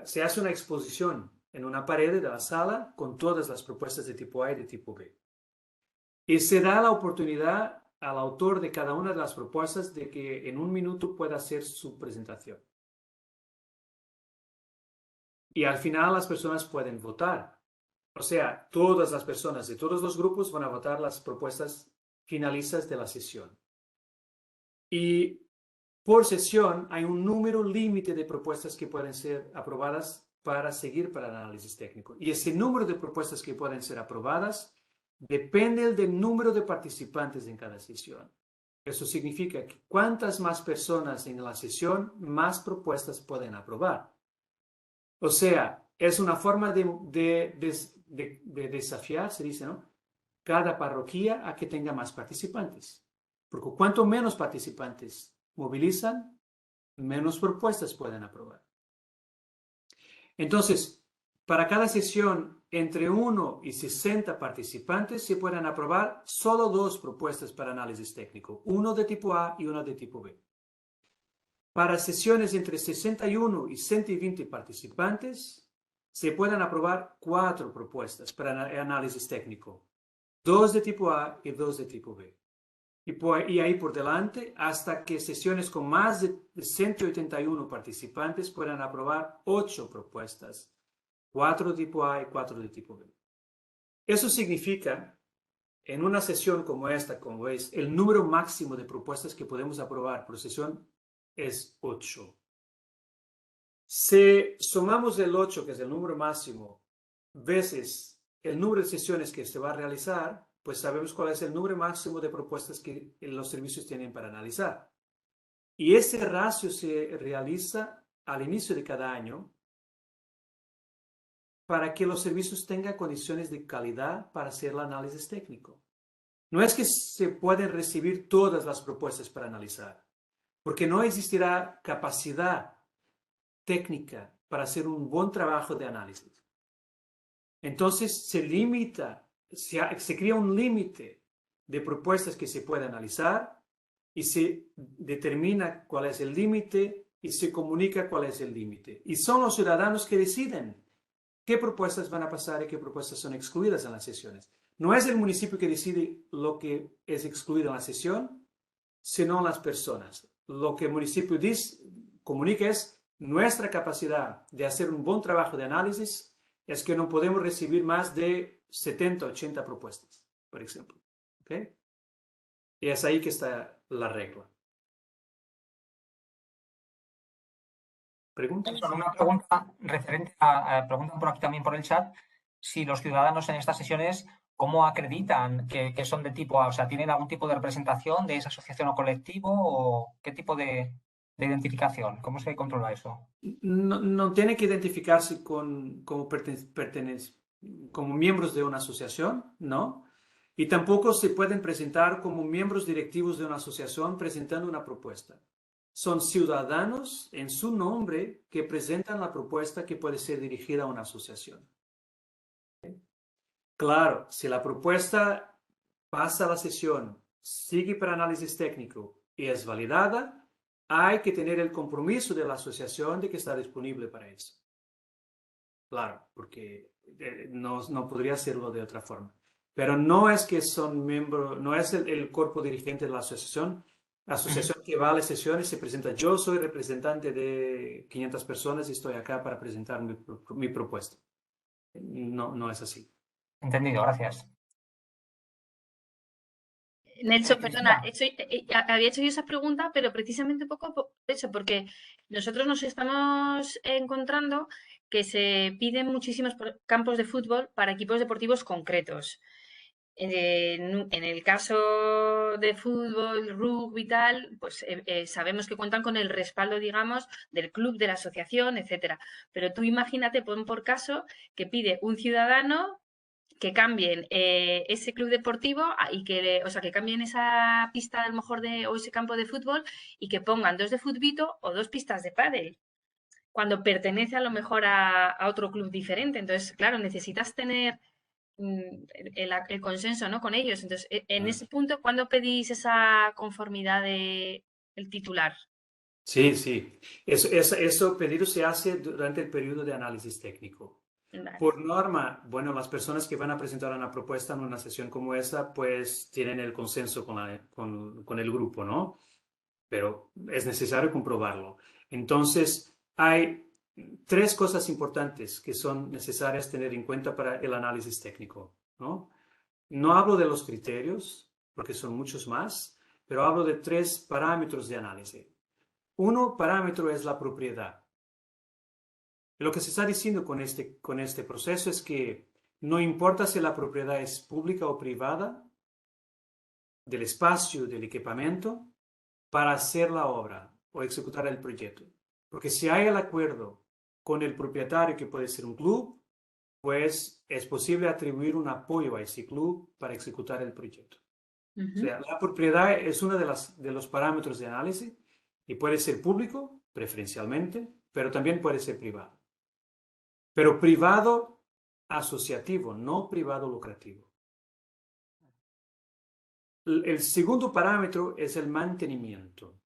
se hace una exposición en una pared de la sala con todas las propuestas de tipo A y de tipo B. Y se da la oportunidad al autor de cada una de las propuestas de que en 1 minuto pueda hacer su presentación. Y al final las personas pueden votar. O sea, todas las personas de todos los grupos van a votar las propuestas finalistas de la sesión. Y por sesión hay un número límite de propuestas que pueden ser aprobadas para seguir para el análisis técnico. Y ese número de propuestas que pueden ser aprobadas depende del número de participantes en cada sesión. Eso significa que cuantas más personas en la sesión, más propuestas pueden aprobar. O sea, es una forma de desafiar, se dice, ¿no? Cada parroquia a que tenga más participantes. Porque cuanto menos participantes movilizan, menos propuestas pueden aprobar. Entonces, para cada sesión, entre 1 y 60 participantes se pueden aprobar solo 2 propuestas para análisis técnico, uno de tipo A y uno de tipo B. Para sesiones entre 61 y 120 participantes, se pueden aprobar 4 propuestas para análisis técnico, 2 de tipo A y 2 de tipo B. Y ahí por delante, hasta que sesiones con más de 181 participantes puedan aprobar 8 propuestas, 4 de tipo A y 4 de tipo B. Eso significa, en una sesión como esta, como veis, el número máximo de propuestas que podemos aprobar por sesión es 8. Si sumamos el 8, que es el número máximo, veces el número de sesiones que se va a realizar, pues sabemos cuál es el número máximo de propuestas que los servicios tienen para analizar. Y ese ratio se realiza al inicio de cada año para que los servicios tengan condiciones de calidad para hacer el análisis técnico. No es que se pueden recibir todas las propuestas para analizar, porque no existirá capacidad técnica para hacer un buen trabajo de análisis. Entonces se limita, se crea un límite de propuestas que se puede analizar y se determina cuál es el límite y se comunica cuál es el límite. Y son los ciudadanos que deciden qué propuestas van a pasar y qué propuestas son excluidas en las sesiones. No es el municipio que decide lo que es excluido en la sesión, sino las personas. Lo que el municipio comunica es nuestra capacidad de hacer un buen trabajo de análisis es que no podemos recibir más de 70, 80 propuestas, por ejemplo. ¿Okay? Y es ahí que está la regla. ¿Preguntas? Una pregunta referente preguntan por aquí también por el chat, si los ciudadanos en estas sesiones, ¿cómo acreditan que son de tipo A? O sea, ¿tienen algún tipo de representación de esa asociación o colectivo o qué tipo de identificación? ¿Cómo se controla eso? No tiene que identificarse como miembros de una asociación, ¿no? Y tampoco se pueden presentar como miembros directivos de una asociación presentando una propuesta. Son ciudadanos en su nombre que presentan la propuesta que puede ser dirigida a una asociación. ¿Okay? Claro, si la propuesta pasa a la sesión, sigue para análisis técnico y es validada, hay que tener el compromiso de la asociación de que está disponible para eso. Claro, porque no podría hacerlo de otra forma. Pero no es que son miembros, no es el cuerpo dirigente de la asociación que va a las sesiones y se presenta. Yo soy representante de 500 personas y estoy acá para presentar mi propuesta. No es así. Entendido, gracias. Nelson, perdona, había hecho yo esa pregunta, pero precisamente un poco por eso, porque nosotros nos estamos encontrando que se piden muchísimos campos de fútbol para equipos deportivos concretos. En el caso de fútbol, rugby y tal, pues sabemos que cuentan con el respaldo, digamos, del club, de la asociación, etcétera. Pero tú imagínate, pon por caso que pide un ciudadano que cambien ese club deportivo y que cambien esa pista a lo mejor o ese campo de fútbol y que pongan 2 de futbito o 2 pistas de pádel, cuando pertenece a lo mejor a otro club diferente. Entonces, claro, necesitas tener el consenso, ¿no?, con ellos. Entonces, en ese punto, ¿cuándo pedís esa conformidad del titular? Sí. Eso pedido se hace durante el periodo de análisis técnico. Vale. Por norma, bueno, las personas que van a presentar una propuesta en una sesión como esa, pues tienen el consenso con el grupo, ¿no? Pero es necesario comprobarlo. Entonces, hay 3 cosas importantes que son necesarias tener en cuenta para el análisis técnico, ¿no? No hablo de los criterios, porque son muchos más, pero hablo de 3 parámetros de análisis. Uno parámetro es la propiedad. Lo que se está diciendo con este proceso es que no importa si la propiedad es pública o privada, del espacio, del equipamiento, para hacer la obra o ejecutar el proyecto. Porque si hay el acuerdo con el propietario, que puede ser un club, pues es posible atribuir un apoyo a ese club para ejecutar el proyecto. O sea, la propiedad es uno de los parámetros de análisis y puede ser público, preferencialmente, pero también puede ser privado. Pero privado asociativo, no privado lucrativo. El segundo parámetro es el mantenimiento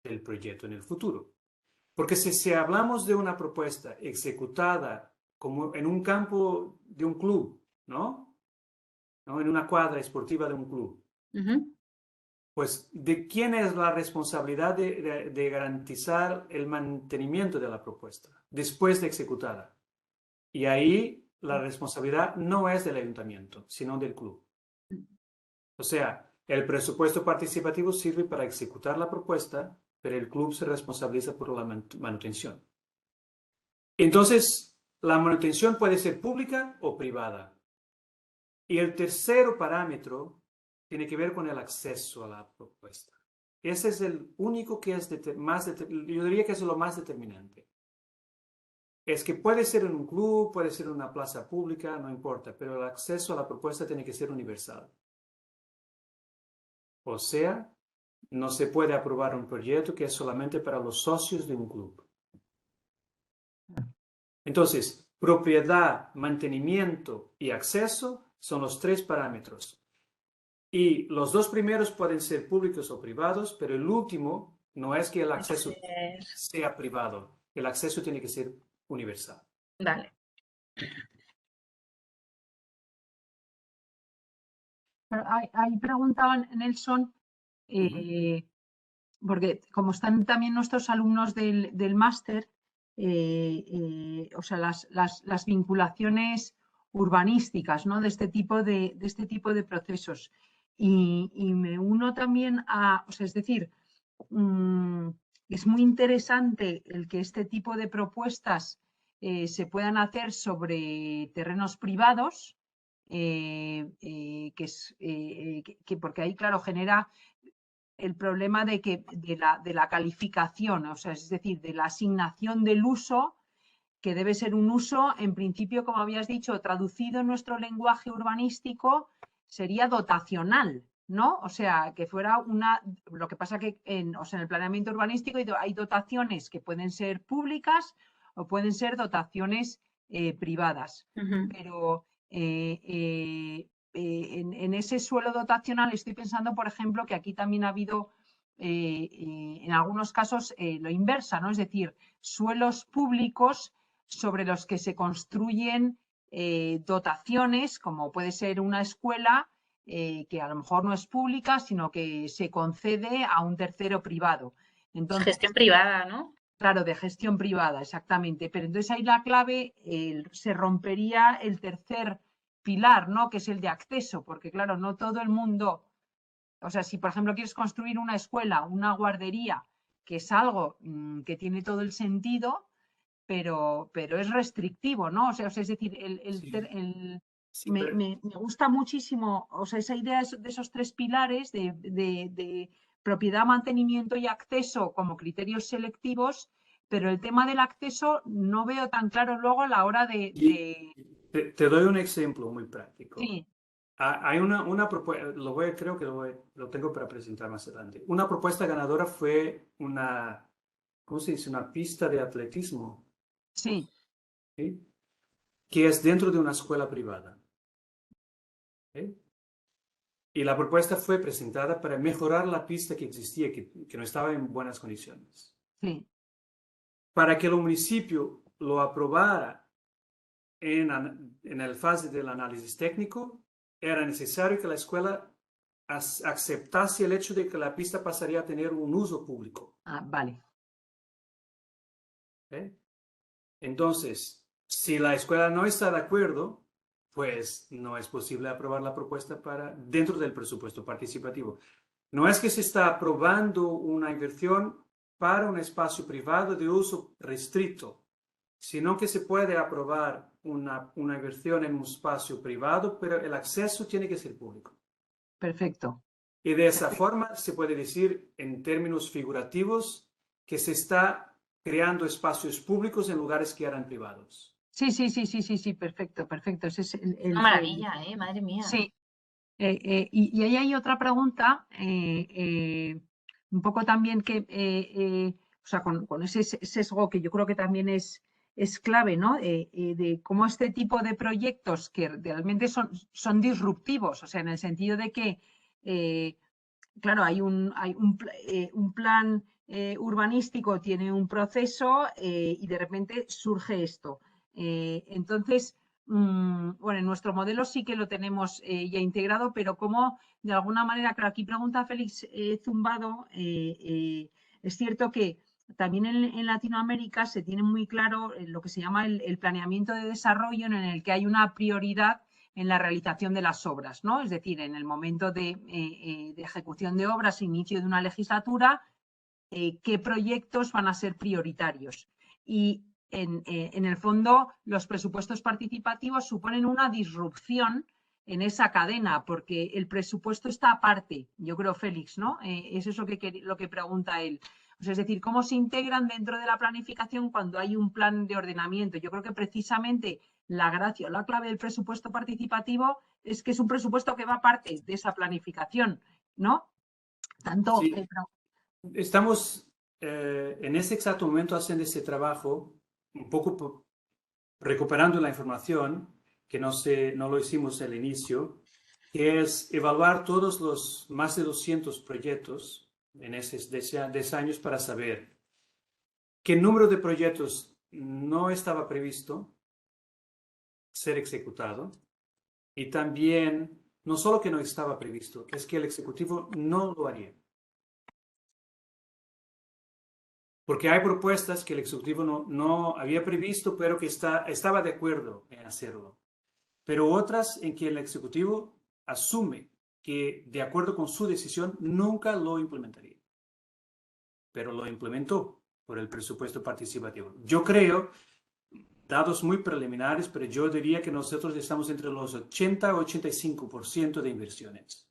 del proyecto en el futuro. Porque si hablamos de una propuesta ejecutada como en un campo de un club, ¿no? En una cuadra esportiva de un club, pues ¿de quién es la responsabilidad de garantizar el mantenimiento de la propuesta después de ejecutada? Y ahí la responsabilidad no es del ayuntamiento, sino del club. O sea, el presupuesto participativo sirve para ejecutar la propuesta, pero el club se responsabiliza por la manutención. Entonces, la manutención puede ser pública o privada. Y el tercer parámetro tiene que ver con el acceso a la propuesta. Ese es el único que es yo diría que es lo más determinante. Es que puede ser en un club, puede ser en una plaza pública, no importa, pero el acceso a la propuesta tiene que ser universal. O sea, no se puede aprobar un proyecto que es solamente para los socios de un club. Entonces, propiedad, mantenimiento y acceso son los 3 parámetros. Y los 2 primeros pueden ser públicos o privados, pero el último no es que el acceso sea privado. El acceso tiene que ser universal. Vale. Ahí preguntaban, Nelson, porque como están también nuestros alumnos del máster, o sea, las vinculaciones urbanísticas, ¿no? de este tipo de procesos. Y me uno también o sea, es decir, es muy interesante el que este tipo de propuestas se puedan hacer sobre terrenos privados, porque ahí, claro, genera el problema de la calificación, o sea, es decir, de la asignación del uso, que debe ser un uso, en principio, como habías dicho, traducido en nuestro lenguaje urbanístico, sería dotacional, ¿no? O sea, que fuera lo que pasa que en el planeamiento urbanístico hay dotaciones que pueden ser públicas o pueden ser dotaciones privadas. Pero en ese suelo dotacional estoy pensando, por ejemplo, que aquí también ha habido en algunos casos lo inversa, ¿no? Es decir, suelos públicos sobre los que se construyen dotaciones, como puede ser una escuela que a lo mejor no es pública, sino que se concede a un tercero privado. Entonces, gestión privada, ¿no? Claro, de gestión privada, exactamente. Pero entonces ahí la clave se rompería el tercer pilar, ¿no? Que es el de acceso, porque claro, no todo el mundo, o sea, si por ejemplo quieres construir una escuela, una guardería, que es algo que tiene todo el sentido, pero es restrictivo, ¿no? O sea, es decir, me gusta muchísimo, o sea, esa idea de esos 3 pilares de propiedad, mantenimiento y acceso como criterios selectivos, pero el tema del acceso no veo tan claro luego a la hora de... Te doy un ejemplo muy práctico. Sí. Hay una propuesta, creo que lo tengo para presentar más adelante. Una propuesta ganadora fue ¿cómo se dice? Una pista de atletismo. Sí. ¿Sí? Que es dentro de una escuela privada. ¿Sí? Y la propuesta fue presentada para mejorar la pista que existía, que no estaba en buenas condiciones. Sí. Para que el municipio lo aprobara en el fase del análisis técnico, era necesario que la escuela aceptase el hecho de que la pista pasaría a tener un uso público. Ah, vale. ¿Eh? Entonces, si la escuela no está de acuerdo, pues no es posible aprobar la propuesta dentro del presupuesto participativo. No es que se está aprobando una inversión para un espacio privado de uso restricto, sino que se puede aprobar una inversión en un espacio privado, pero el acceso tiene que ser público. Perfecto. Y de esa forma se puede decir, en términos figurativos, que se está creando espacios públicos en lugares que eran privados. Sí, perfecto. Ese es Una maravilla, madre mía. Sí. Y ahí hay otra pregunta, un poco también que, o sea, con ese sesgo que yo creo que también es clave, ¿no? De cómo este tipo de proyectos que realmente son disruptivos, o sea, en el sentido de que, claro, hay un plan urbanístico, tiene un proceso y de repente surge esto. Entonces, bueno, en nuestro modelo sí que lo tenemos ya integrado, pero como de alguna manera, claro, aquí pregunta Félix Zumbado, es cierto que también en Latinoamérica se tiene muy claro lo que se llama el planeamiento de desarrollo, en el que hay una prioridad en la realización de las obras, ¿no? Es decir, en el momento de ejecución de obras, inicio de una legislatura, qué proyectos van a ser prioritarios. Y en el fondo, los presupuestos participativos suponen una disrupción en esa cadena, porque el presupuesto está aparte, yo creo, Félix, ¿no? Eso es lo que pregunta él. O sea, es decir, ¿cómo se integran dentro de la planificación cuando hay un plan de ordenamiento? Yo creo que precisamente la gracia o la clave del presupuesto participativo es que es un presupuesto que va aparte de esa planificación, ¿no? Tanto... Sí. Estamos en ese exacto momento haciendo ese trabajo, un poco recuperando la información, que no lo hicimos al inicio, que es evaluar todos los más de 200 proyectos en esos 10 años para saber qué número de proyectos no estaba previsto ser ejecutado y también, no solo que no estaba previsto, es que el Ejecutivo no lo haría. Porque hay propuestas que el Ejecutivo no había previsto, pero que estaba de acuerdo en hacerlo. Pero otras en que el Ejecutivo asume que, de acuerdo con su decisión, nunca lo implementaría. Pero lo implementó por el presupuesto participativo. Yo creo, datos muy preliminares, pero yo diría que nosotros estamos entre los 80 y 85% de inversiones.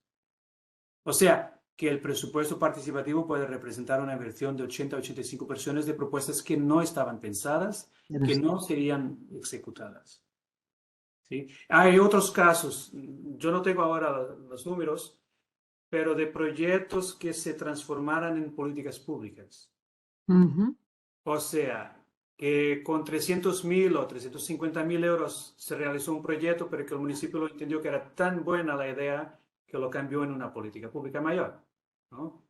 O sea, que el presupuesto participativo puede representar una inversión de 80 a 85% de propuestas que no estaban pensadas, que no serían ejecutadas. ¿Sí? Hay otros casos, yo no tengo ahora los números, pero de proyectos que se transformaran en políticas públicas. O sea, que con 300.000 o 350.000 euros se realizó un proyecto, pero que el municipio lo entendió que era tan buena la idea que lo cambió en una política pública mayor, ¿no?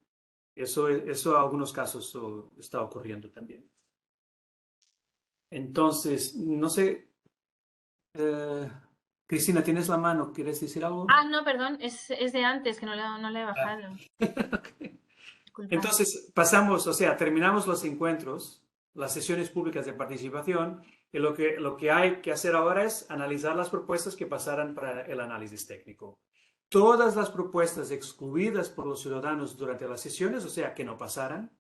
Eso en algunos casos está ocurriendo también. Entonces, no sé, Cristina, ¿tienes la mano? ¿Quieres decir algo? Ah, no, perdón, es de antes, que no le he bajado. Okay. Disculpa. Entonces, pasamos, o sea, terminamos los encuentros, las sesiones públicas de participación, y lo que hay que hacer ahora es analizar las propuestas que pasaran para el análisis técnico. Todas las propuestas excluidas por los ciudadanos durante las sesiones, o sea, que no pasaran,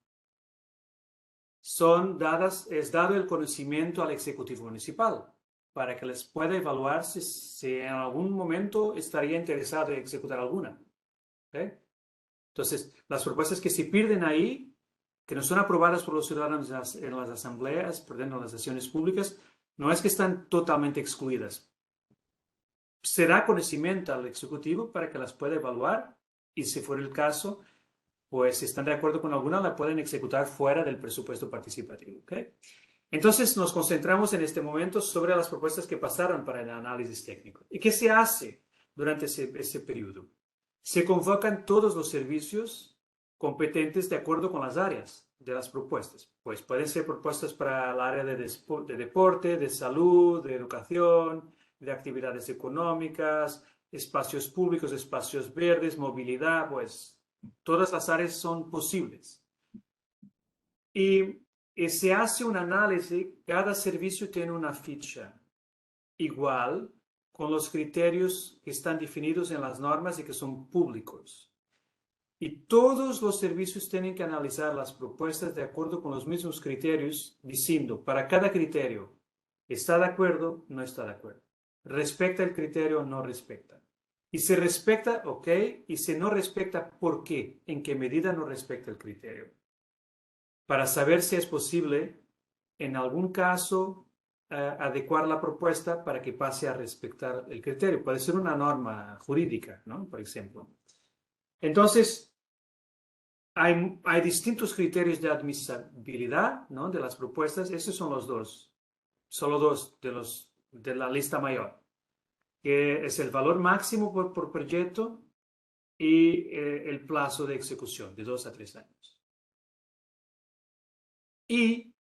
es dado el conocimiento al Ejecutivo Municipal para que les pueda evaluar si en algún momento estaría interesado en ejecutar alguna. ¿Okay? Entonces, las propuestas que se pierden ahí, que no son aprobadas por los ciudadanos en las asambleas, en las sesiones públicas, no es que están totalmente excluidas. Se da conocimiento al Ejecutivo para que las pueda evaluar y, si fuera el caso, pues si están de acuerdo con alguna, la pueden ejecutar fuera del presupuesto participativo. ¿Okay? Entonces, nos concentramos en este momento sobre las propuestas que pasaron para el análisis técnico. ¿Y qué se hace durante ese periodo? Se convocan todos los servicios competentes de acuerdo con las áreas de las propuestas. Pues pueden ser propuestas para el área de deporte, de salud, de educación, de actividades económicas, espacios públicos, espacios verdes, movilidad, pues todas las áreas son posibles. Y se hace un análisis, cada servicio tiene una ficha igual, con los criterios que están definidos en las normas y que son públicos. Y todos los servicios tienen que analizar las propuestas de acuerdo con los mismos criterios, diciendo, para cada criterio, ¿está de acuerdo? No está de acuerdo. ¿Respecta el criterio o no respecta? Y si respecta, ok, y si no respecta, ¿por qué? ¿En qué medida no respecta el criterio? Para saber si es posible, en algún caso, adecuar la propuesta para que pase a respetar el criterio. Puede ser una norma jurídica, ¿no? Por ejemplo. Entonces, hay distintos criterios de admisibilidad, ¿no? De las propuestas. Esos son los dos. Solo dos de la lista mayor. Que es el valor máximo por proyecto y el plazo de ejecución, de 2 a 3 años. Y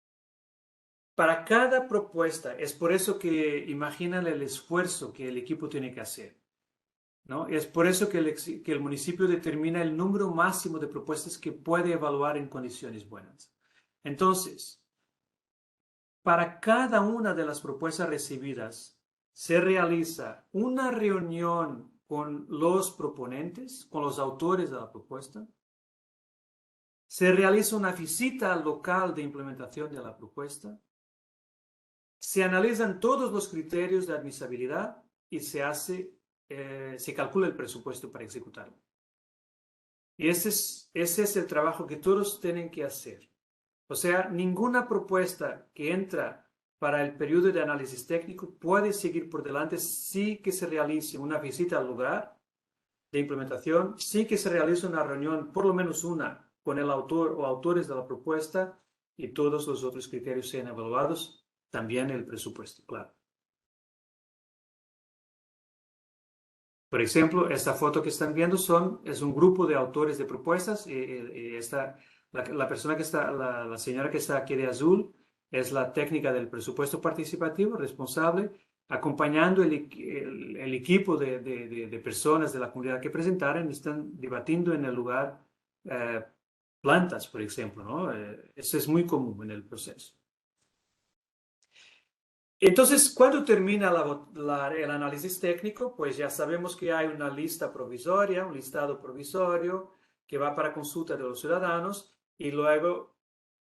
para cada propuesta, es por eso que imagínale el esfuerzo que el equipo tiene que hacer, ¿no? Es por eso que el municipio determina el número máximo de propuestas que puede evaluar en condiciones buenas. Entonces, para cada una de las propuestas recibidas, se realiza una reunión con los proponentes, con los autores de la propuesta, se realiza una visita al local de implementación de la propuesta, se analizan todos los criterios de admisibilidad y se calcula el presupuesto para ejecutarlo. Y ese es el trabajo que todos tienen que hacer. O sea, ninguna propuesta que entra para el periodo de análisis técnico puede seguir por delante sí que se realice una visita al lugar de implementación, sí que se realice una reunión, por lo menos una, con el autor o autores de la propuesta y todos los otros criterios sean evaluados, también el presupuesto, claro. Por ejemplo, esta foto que están viendo es un grupo de autores de propuestas. La persona que está, la señora que está aquí de azul es la técnica del presupuesto participativo responsable, acompañando el equipo de personas de la comunidad que presentaron, están debatiendo en el lugar plantas, por ejemplo, ¿no? Eso es muy común en el proceso. Entonces, cuando termina el análisis técnico, pues ya sabemos que hay una lista provisoria, un listado provisorio que va para consulta de los ciudadanos y luego,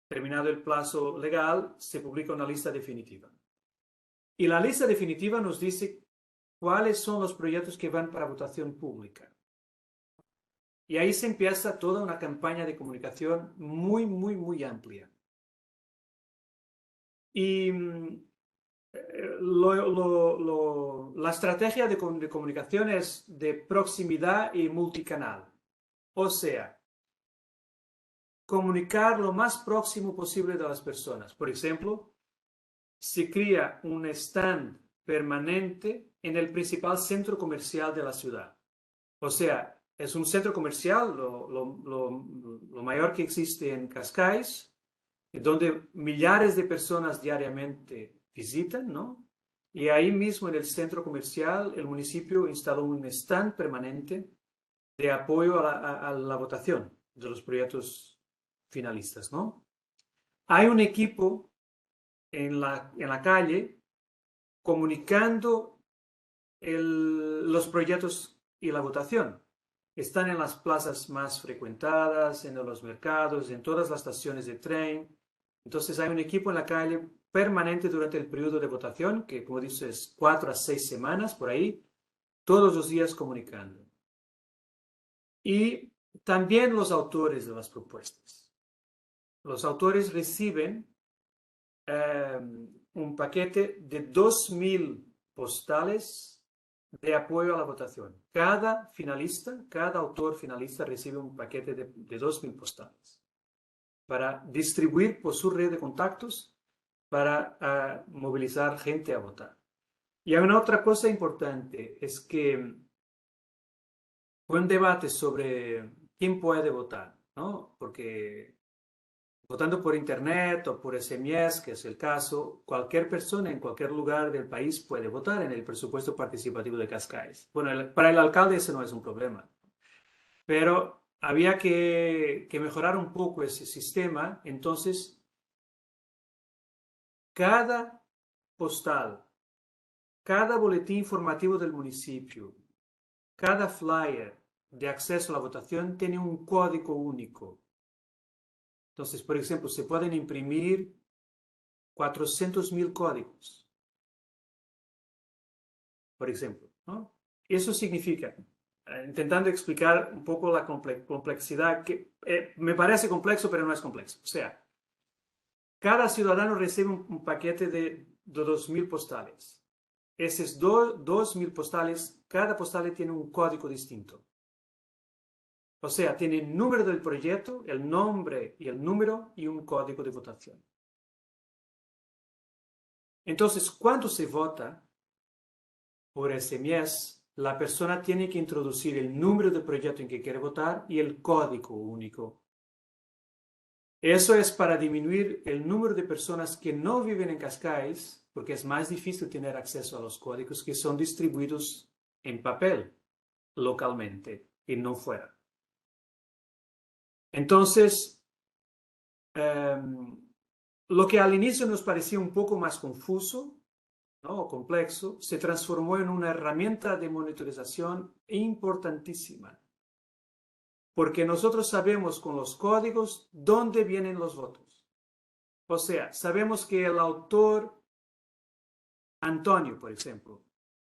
terminado el plazo legal, se publica una lista definitiva. Y la lista definitiva nos dice cuáles son los proyectos que van para votación pública. Y ahí se empieza toda una campaña de comunicación muy, muy, muy amplia. Y la estrategia de comunicación es de proximidad y multicanal. O sea, comunicar lo más próximo posible de las personas. Por ejemplo, se crea un stand permanente en el principal centro comercial de la ciudad. O sea, es un centro comercial, lo mayor que existe en Cascais, donde millares de personas diariamente visitan, ¿no? Y ahí mismo en el centro comercial el municipio instaló un stand permanente de apoyo a la votación de los proyectos finalistas, ¿no? Hay un equipo en la calle comunicando los proyectos y la votación. Están en las plazas más frecuentadas, en los mercados, en todas las estaciones de tren. Entonces hay un equipo en la calle permanente durante el periodo de votación, que como dices, 4 a 6 semanas por ahí, todos los días comunicando. Y también los autores de las propuestas. Los autores reciben un paquete de 2.000 postales de apoyo a la votación. Cada finalista, cada autor finalista recibe un paquete de 2.000 postales para distribuir por su red de contactos para movilizar gente a votar. Y hay una otra cosa importante, es que fue un debate sobre quién puede votar, ¿no? Porque votando por internet o por SMS, que es el caso, cualquier persona en cualquier lugar del país puede votar en el presupuesto participativo de Cascais. Bueno, para el alcalde ese no es un problema, pero había que mejorar un poco ese sistema. Entonces, cada postal, cada boletín informativo del municipio, cada flyer de acceso a la votación tiene un código único. Entonces, por ejemplo, se pueden imprimir 400.000 códigos, por ejemplo, ¿no? Eso significa, intentando explicar un poco la complejidad, que me parece complejo, pero no es complejo. O sea, cada ciudadano recibe un paquete de 2.000 postales. Esos 2.000 postales, cada postal tiene un código distinto. O sea, tiene el número del proyecto, el nombre y el número y un código de votación. Entonces, cuando se vota por SMS, la persona tiene que introducir el número del proyecto en que quiere votar y el código único. Eso es para disminuir el número de personas que no viven en Cascais, porque es más difícil tener acceso a los códigos que son distribuidos en papel localmente y no fuera. Entonces, lo que al inicio nos parecía un poco más confuso, ¿no? O complejo, se transformó en una herramienta de monitorización importantísima. Porque nosotros sabemos con los códigos dónde vienen los votos. O sea, sabemos que el autor, Antonio, por ejemplo,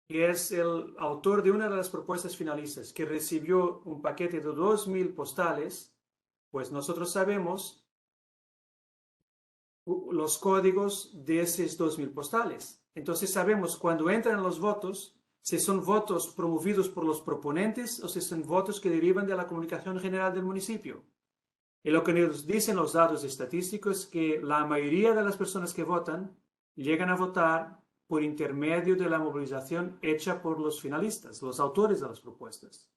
que es el autor de una de las propuestas finalistas, que recibió un paquete de 2.000 postales, pues nosotros sabemos los códigos de esos 2.000 postales. Entonces sabemos cuando entran los votos, si son votos promovidos por los proponentes o si son votos que derivan de la comunicación general del municipio. Y lo que nos dicen los datos estadísticos es que la mayoría de las personas que votan llegan a votar por intermedio de la movilización hecha por los finalistas, los autores de las propuestas.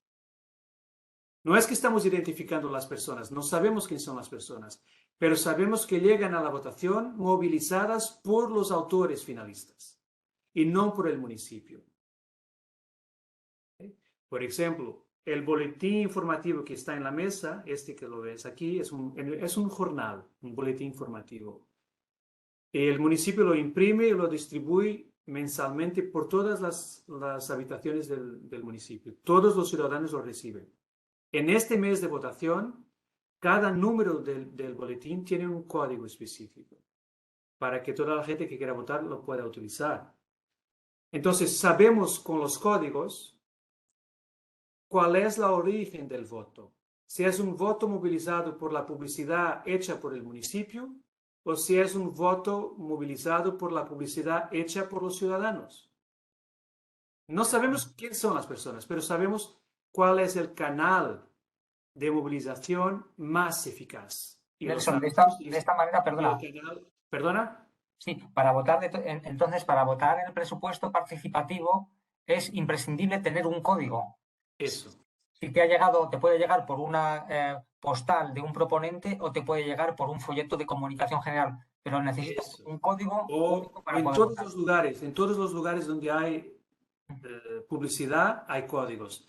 No es que estamos identificando las personas, no sabemos quién son las personas, pero sabemos que llegan a la votación movilizadas por los autores finalistas y no por el municipio. Por ejemplo, el boletín informativo que está en la mesa, este que lo ves aquí, es un jornal, un boletín informativo. El municipio lo imprime y lo distribuye mensalmente por todas las habitaciones del municipio. Todos los ciudadanos lo reciben. En este mes de votación, cada número del boletín tiene un código específico para que toda la gente que quiera votar lo pueda utilizar. Entonces, sabemos con los códigos cuál es la origen del voto. Si es un voto movilizado por la publicidad hecha por el municipio o si es un voto movilizado por la publicidad hecha por los ciudadanos. No sabemos quiénes son las personas, pero sabemos cuál es el canal de movilización más eficaz. Nelson, de esta manera, perdona. ¿Perdona? Sí, para votar, entonces, para votar en el presupuesto participativo es imprescindible tener un código. Eso. Si te ha llegado, te puede llegar por una postal de un proponente o te puede llegar por un folleto de comunicación general, pero necesitas un código para en poder todos votar. los lugares, en todos los lugares donde hay publicidad hay códigos.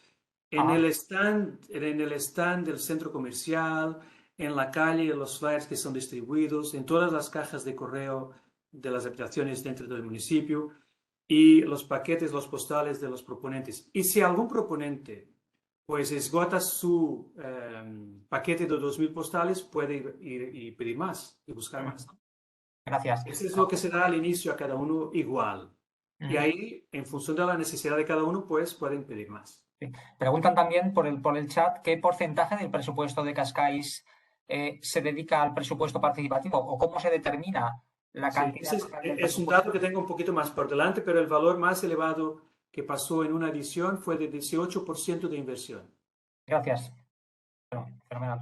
En el stand del centro comercial, en la calle, los flyers que son distribuidos, en todas las cajas de correo de las habitaciones dentro del municipio y los paquetes, los postales de los proponentes. Y si algún proponente pues esgota su paquete de 2.000 postales, puede ir y pedir más y buscar más. Gracias. Eso es lo que se da al inicio a cada uno igual. Y ahí, en función de la necesidad de cada uno, pues pueden pedir más. Sí. Preguntan también por el chat qué porcentaje del presupuesto de Cascais se dedica al presupuesto participativo o cómo se determina la cantidad. Sí, es un dato que tengo un poquito más por delante, pero el valor más elevado que pasó en una edición fue de 18% de inversión. Gracias. Bueno, fenomenal.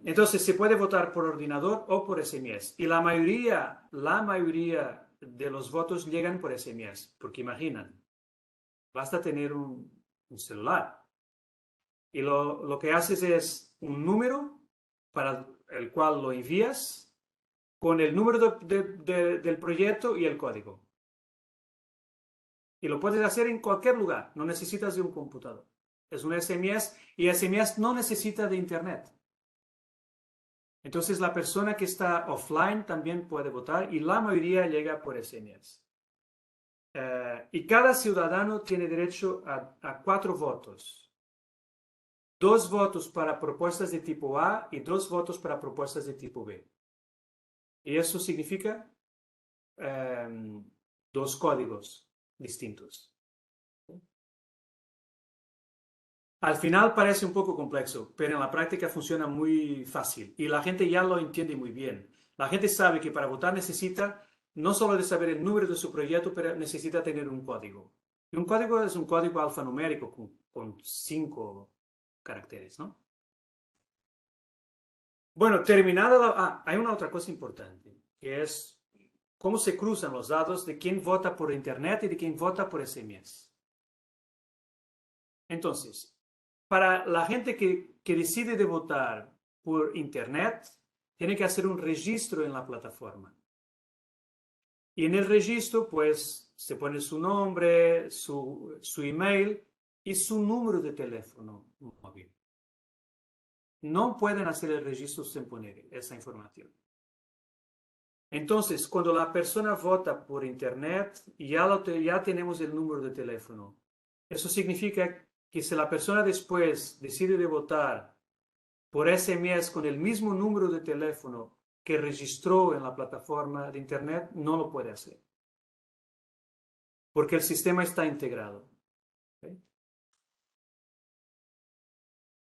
Entonces, se puede votar por ordenador o por SMS. Y la mayoría de los votos llegan por SMS, porque imaginan, basta tener un celular. Y lo que haces es un número para el cual lo envías con el número del proyecto y el código. Y lo puedes hacer en cualquier lugar, no necesitas de un computador. Es un SMS y SMS no necesita de internet. Entonces la persona que está offline también puede votar y la mayoría llega por SMS. Y cada ciudadano tiene derecho a 4 votos. 2 votos para propuestas de tipo A y 2 votos para propuestas de tipo B. Y eso significa 2 códigos distintos. Al final parece un poco complejo, pero en la práctica funciona muy fácil y la gente ya lo entiende muy bien. La gente sabe que para votar necesita no solo de saber el número de su proyecto, pero necesita tener un código. Y un código es un código alfanumérico con 5 caracteres, ¿no? Bueno, terminada hay una otra cosa importante, que es cómo se cruzan los datos de quién vota por internet y de quién vota por SMS. Entonces, para la gente que decide de votar por internet, tiene que hacer un registro en la plataforma. Y en el registro, pues, se pone su nombre, su email y su número de teléfono móvil. No pueden hacer el registro sin poner esa información. Entonces, cuando la persona vota por internet, ya tenemos el número de teléfono. Eso significa que si la persona después decide de votar por SMS con el mismo número de teléfono que registró en la plataforma de Internet, no lo puede hacer. Porque el sistema está integrado. ¿Okay?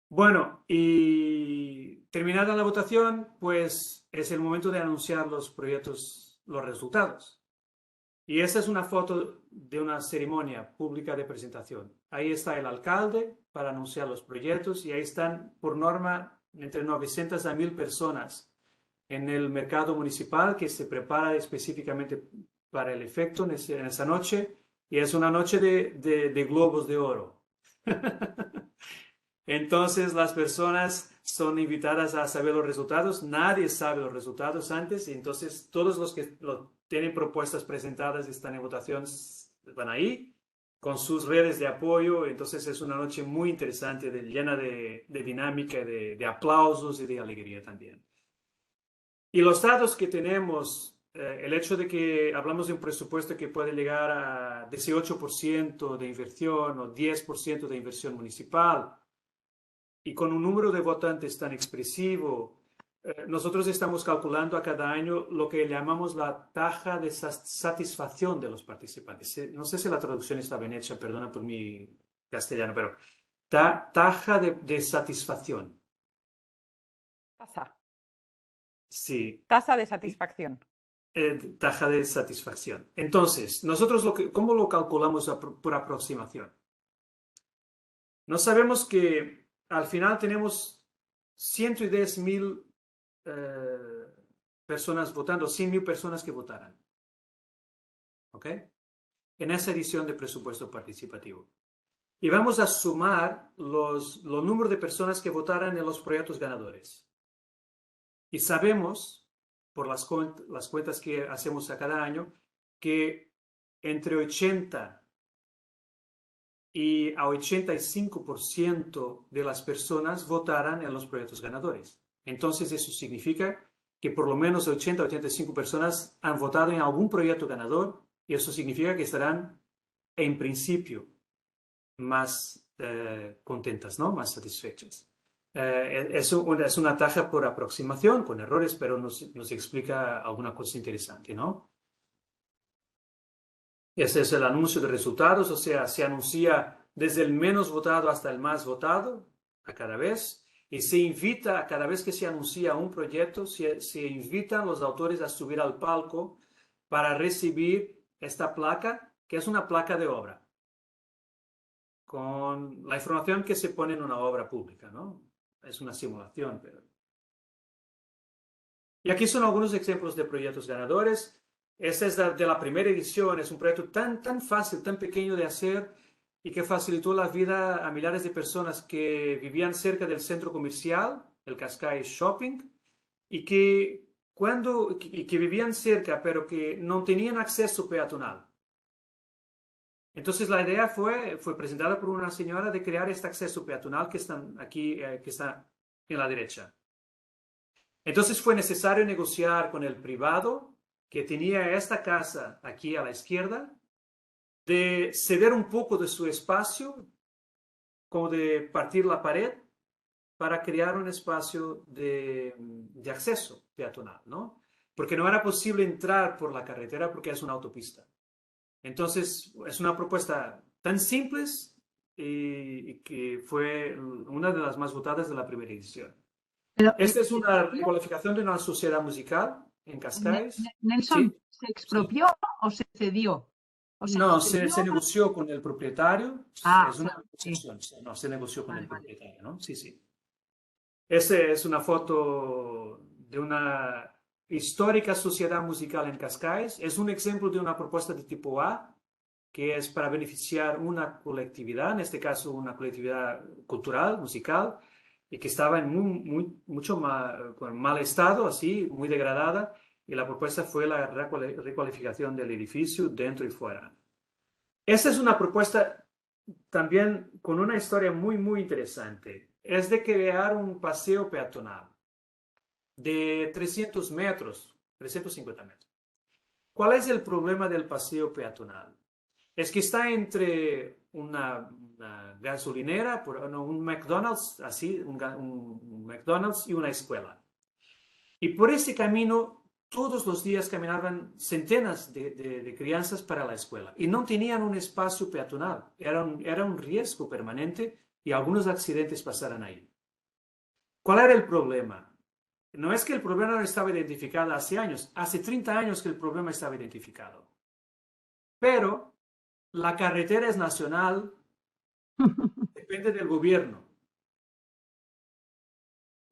Bueno, y terminada la votación, pues es el momento de anunciar los proyectos, los resultados. Y esta es una foto de una ceremonia pública de presentación. Ahí está el alcalde para anunciar los proyectos y ahí están, por norma, entre 900 a 1000 personas en el mercado municipal que se prepara específicamente para el efecto en esa noche. Y es una noche de globos de oro. Entonces las personas son invitadas a saber los resultados. Nadie sabe los resultados antes. Y entonces todos los que tienen propuestas presentadas y están en votación van ahí con sus redes de apoyo. Entonces es una noche muy interesante, llena de dinámica, de aplausos y de alegría también. Y los datos que tenemos, el hecho de que hablamos de un presupuesto que puede llegar a 18% de inversión o 10% de inversión municipal y con un número de votantes tan expresivo, nosotros estamos calculando a cada año lo que llamamos la tasa de satisfacción de los participantes. No sé si la traducción está bien hecha, perdona por mi castellano, pero tasa de satisfacción. Tasa. Sí. Tasa de satisfacción. Tasa de satisfacción. Entonces, nosotros ¿cómo lo calculamos por aproximación? No sabemos que al final tenemos 110.000 personas votando, 100.000 personas que votaran. ¿Ok? En esa edición de presupuesto participativo. Y vamos a sumar los números de personas que votaran en los proyectos ganadores. Y sabemos, por las cuentas que hacemos a cada año, que entre 80 y a 85% de las personas votarán en los proyectos ganadores. Entonces eso significa que por lo menos 80 o 85 personas han votado en algún proyecto ganador y eso significa que estarán en principio más contentas, ¿no? Más satisfechas. Es una tasa por aproximación, con errores, pero nos explica alguna cosa interesante, ¿no? Ese es el anuncio de resultados, o sea, se anuncia desde el menos votado hasta el más votado a cada vez, y se invita, a cada vez que se anuncia un proyecto, se invitan los autores a subir al palco para recibir esta placa, que es una placa de obra, con la información que se pone en una obra pública, ¿no? Es una simulación, pero... Y aquí son algunos ejemplos de proyectos ganadores. Este es de la primera edición, es un proyecto tan fácil, tan pequeño de hacer y que facilitó la vida a millares de personas que vivían cerca del centro comercial, el Cascais Shopping, y que vivían cerca, pero que no tenían acceso peatonal. Entonces la idea fue presentada por una señora de crear este acceso peatonal que están aquí, que está en la derecha. Entonces fue necesario negociar con el privado que tenía esta casa aquí a la izquierda, de ceder un poco de su espacio, como de partir la pared, para crear un espacio de acceso peatonal, ¿no? Porque no era posible entrar por la carretera porque es una autopista. Entonces, es una propuesta tan simple y que fue una de las más votadas de la primera edición. Pero, Esta es una recualificación de una sociedad musical en Cascais. Nelson, Sí, ¿se expropió o se cedió? O sea, no, ¿se se dio? negoció con el propietario. Ah, Es una claro, negociación. No, se negoció con Vale, el vale. propietario, ¿no? Sí, sí. Esta es una foto de una histórica sociedad musical en Cascais. Es un ejemplo de una propuesta de tipo A, que es para beneficiar una colectividad, en este caso una colectividad cultural, musical, y que estaba en mucho con mal estado, así, muy degradada, y la propuesta fue la recualificación del edificio dentro y fuera. Esta es una propuesta también con una historia muy interesante. Es de crear un paseo peatonal de 300 metros, 350 metros. ¿Cuál es el problema del paseo peatonal? Es que está entre una gasolinera, un McDonald's, así, un McDonald's y una escuela. Y por ese camino, todos los días caminaban centenas de crianzas para la escuela y no tenían un espacio peatonal. Era un riesgo permanente y algunos accidentes pasaran ahí. ¿Cuál era el problema? No es que el problema no estaba identificado hace años, hace 30 años que el problema estaba identificado. Pero la carretera es nacional, depende del gobierno.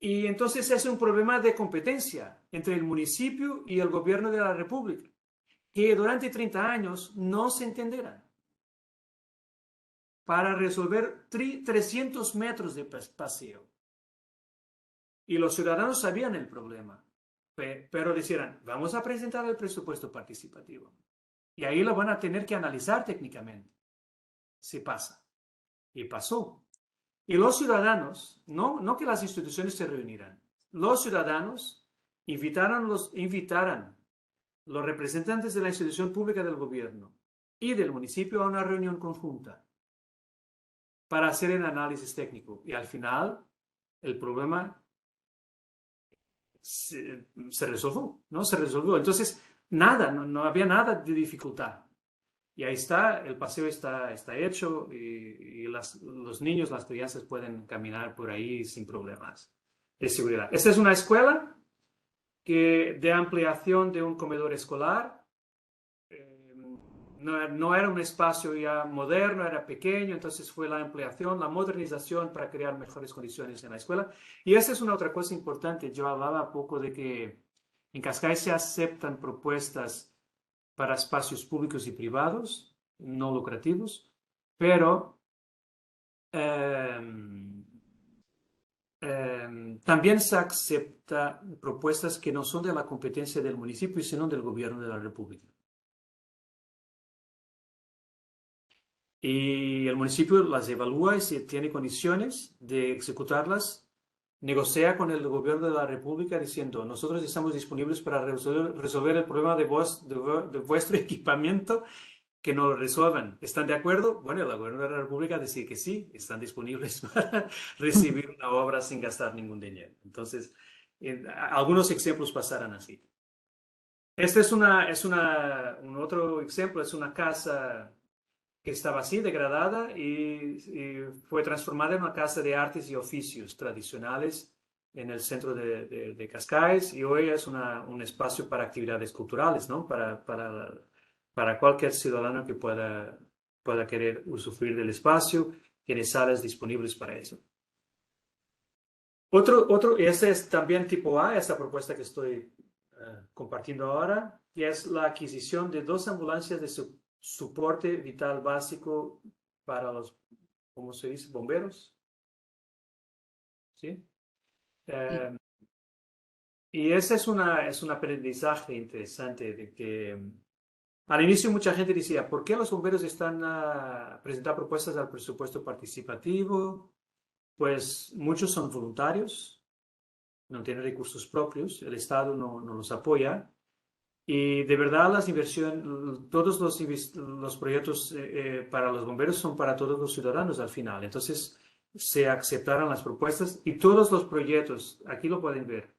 Y entonces es un problema de competencia entre el municipio y el gobierno de la República, que durante 30 años no se entenderán. Para resolver 300 metros de paseo. Y los ciudadanos sabían el problema, pero decían, vamos a presentar el presupuesto participativo. Y ahí lo van a tener que analizar técnicamente. Si pasa. Y pasó. Y los ciudadanos, no que las instituciones se reunieran, los ciudadanos invitaran los representantes de la institución pública del gobierno y del municipio a una reunión conjunta para hacer el análisis técnico. Y al final, el problema se resolvió, ¿no? Se resolvió. Entonces, nada, no había nada de dificultad. Y ahí está, el paseo está hecho y los niños, las crianzas pueden caminar por ahí sin problemas de seguridad. Esta es una escuela de ampliación de un comedor escolar. No era un espacio ya moderno, era pequeño, entonces fue la ampliación, la modernización para crear mejores condiciones en la escuela. Y esa es una otra cosa importante. Yo hablaba poco de que en Cascais se aceptan propuestas para espacios públicos y privados, no lucrativos, pero también se aceptan propuestas que no son de la competencia del municipio, sino del gobierno de la República. Y el municipio las evalúa y si tiene condiciones de ejecutarlas, negocia con el gobierno de la República diciendo, nosotros estamos disponibles para resolver el problema de vuestro equipamiento, que no lo resuelvan. ¿Están de acuerdo? Bueno, el gobierno de la República dice que sí, están disponibles para recibir una obra sin gastar ningún dinero. Entonces, algunos ejemplos pasarán así. Este es un otro ejemplo, es una casa que estaba así, degradada, y fue transformada en una casa de artes y oficios tradicionales en el centro de Cascais, y hoy es un espacio para actividades culturales, ¿no? Para cualquier ciudadano que pueda querer usufruir del espacio, tiene salas disponibles para eso. Este es también tipo A, esta propuesta que estoy compartiendo ahora, que es la adquisición de 2 ambulancias de soporte vital básico para los, ¿cómo se dice? Bomberos. ¿Sí? Y ese es un aprendizaje interesante de que al inicio mucha gente decía, ¿por qué los bomberos están a presentar propuestas al presupuesto participativo? Pues muchos son voluntarios, no tienen recursos propios, el Estado no los apoya. Y de verdad las inversiones, todos los proyectos para los bomberos son para todos los ciudadanos al final. Entonces se aceptaron las propuestas y todos los proyectos, aquí lo pueden ver,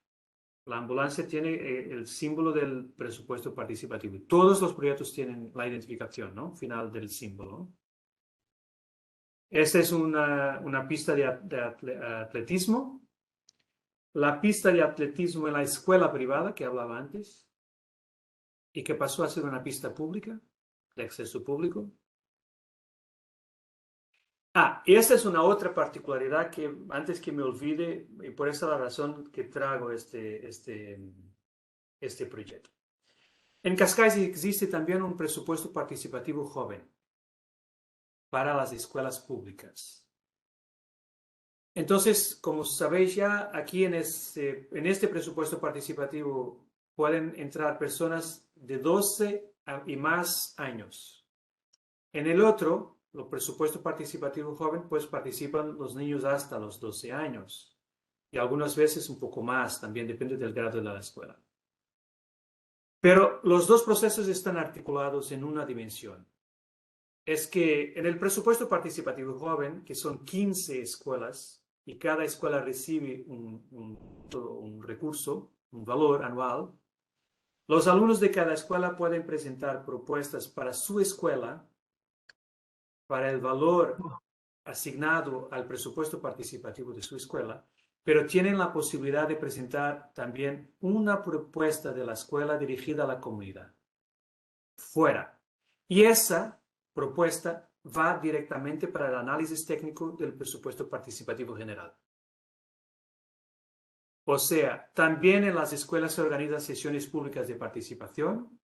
la ambulancia tiene el símbolo del presupuesto participativo. Todos los proyectos tienen la identificación, ¿no? Final del símbolo. Esta es una pista de atletismo. La pista de atletismo en la escuela privada que hablaba antes. Y que pasó a ser una pista pública, de acceso público. Y esta es una otra particularidad que antes que me olvide, y por esa es la razón que traigo este proyecto. En Cascais existe también un presupuesto participativo joven para las escuelas públicas. Entonces, como sabéis ya, aquí en este presupuesto participativo pueden entrar personas de 12 y más años. En el otro, el presupuesto participativo joven, pues participan los niños hasta los 12 años. Y algunas veces un poco más, también depende del grado de la escuela. Pero los dos procesos están articulados en una dimensión. es que en el presupuesto participativo joven, que son 15 escuelas, y cada escuela recibe un recurso, un valor anual, los alumnos de cada escuela pueden presentar propuestas para su escuela, para el valor asignado al presupuesto participativo de su escuela, pero tienen la posibilidad de presentar también una propuesta de la escuela dirigida a la comunidad, fuera. Y esa propuesta va directamente para el análisis técnico del presupuesto participativo general. O sea, también en las escuelas se organizan sesiones públicas de participación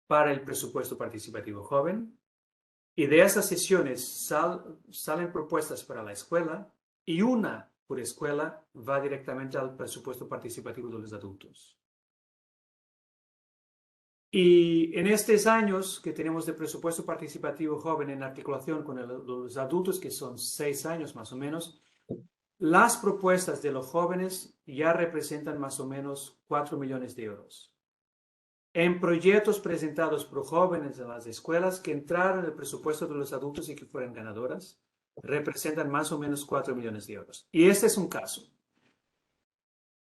para el presupuesto participativo joven, y de esas sesiones salen propuestas para la escuela, y una por escuela va directamente al presupuesto participativo de los adultos. Y en estos años que tenemos de presupuesto participativo joven en articulación con los adultos, que son 6 años más o menos, las propuestas de los jóvenes ya representan más o menos 4 millones de euros. En proyectos presentados por jóvenes en las escuelas que entraron en el presupuesto de los adultos y que fueron ganadoras, representan más o menos 4 millones de euros. Y este es un caso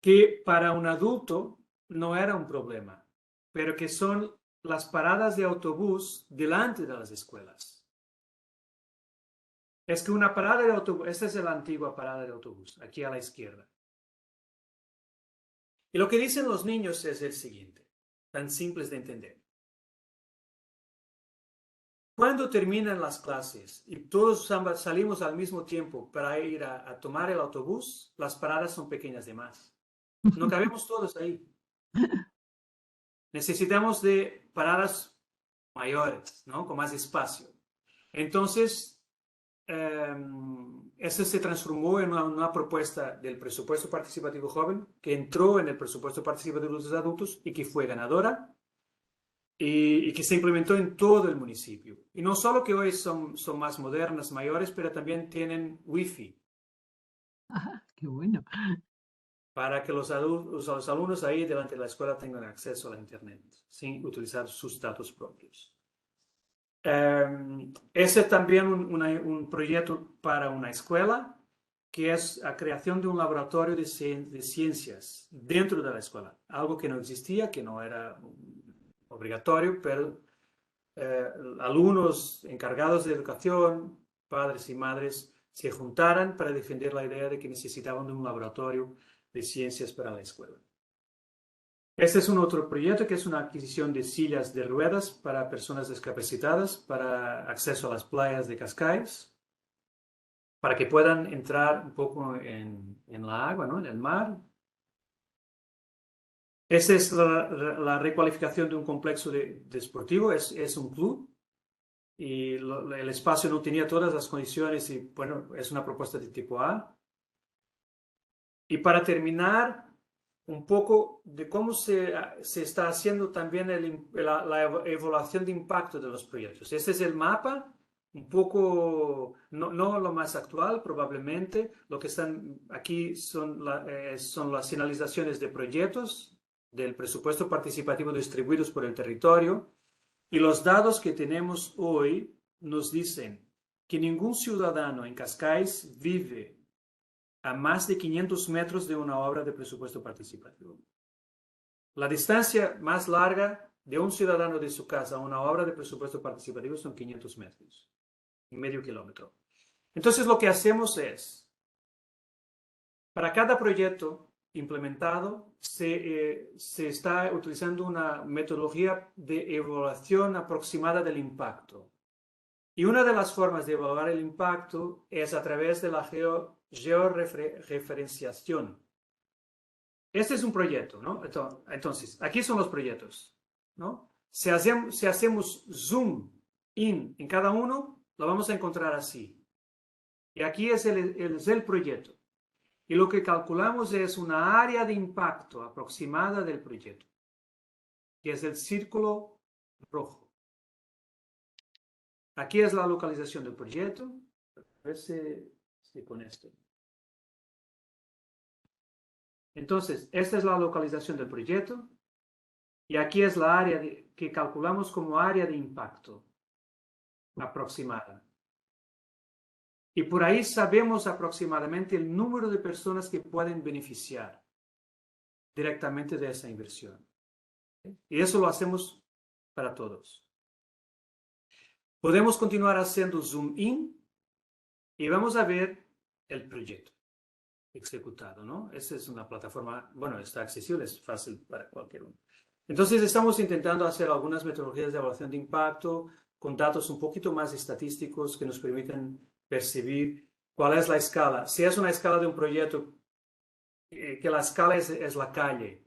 que para un adulto no era un problema, pero que son las paradas de autobús delante de las escuelas. Es que una parada de autobús, esta es la antigua parada de autobús, aquí a la izquierda. Y lo que dicen los niños es el siguiente, tan simples de entender. Cuando terminan las clases y todos salimos al mismo tiempo para ir a tomar el autobús, las paradas son pequeñas de más. No cabemos todos ahí. Necesitamos de paradas mayores, ¿no? Con más espacio. Entonces, eso se transformó en una propuesta del presupuesto participativo joven que entró en el presupuesto participativo de los adultos y que fue ganadora y que se implementó en todo el municipio. Y no solo que hoy son más modernas, mayores, pero también tienen Wi-Fi. Qué bueno. Para que los alumnos ahí delante de la escuela tengan acceso a la Internet sin utilizar sus datos propios. Ese es también un proyecto para una escuela, que es la creación de un laboratorio de ciencias dentro de la escuela. Algo que no existía, que no era obligatorio, pero alumnos encargados de educación, padres y madres, se juntaran para defender la idea de que necesitaban de un laboratorio de ciencias para la escuela. Este es un otro proyecto que es una adquisición de sillas de ruedas para personas discapacitadas para acceso a las playas de Cascais, para que puedan entrar un poco en la agua, ¿no? En el mar. Esta es la recualificación de un complejo deportivo, es un club y el espacio no tenía todas las condiciones y bueno, es una propuesta de tipo A. Y para terminar, un poco de cómo se está haciendo también la evaluación de impacto de los proyectos. Este es el mapa, un poco, no lo más actual probablemente, lo que están aquí son las finalizaciones de proyectos del presupuesto participativo distribuidos por el territorio, y los datos que tenemos hoy nos dicen que ningún ciudadano en Cascais vive a más de 500 metros de una obra de presupuesto participativo. La distancia más larga de un ciudadano de su casa a una obra de presupuesto participativo son 500 metros, medio kilómetro. Entonces lo que hacemos es, para cada proyecto implementado, se está utilizando una metodología de evaluación aproximada del impacto. Y una de las formas de evaluar el impacto es a través de la georreferenciación. Este es un proyecto, ¿no? Entonces, aquí son los proyectos, ¿no? Si hacemos zoom in en cada uno, lo vamos a encontrar así. Y aquí es el proyecto. Y lo que calculamos es una área de impacto aproximada del proyecto, que es el círculo rojo. Aquí es la localización del proyecto. A ver si con esto. Entonces, esta es la localización del proyecto. Y aquí es la área que calculamos como área de impacto. aproximada. Y por ahí sabemos aproximadamente el número de personas que pueden beneficiar directamente de esa inversión. Y eso lo hacemos para todos. Podemos continuar haciendo zoom in y vamos a ver el proyecto ejecutado, ¿no? Esta es una plataforma, bueno, está accesible, es fácil para cualquier uno. Entonces estamos intentando hacer algunas metodologías de evaluación de impacto con datos un poquito más estadísticos que nos permiten percibir cuál es la escala. Si es una escala de un proyecto, que la escala es la calle,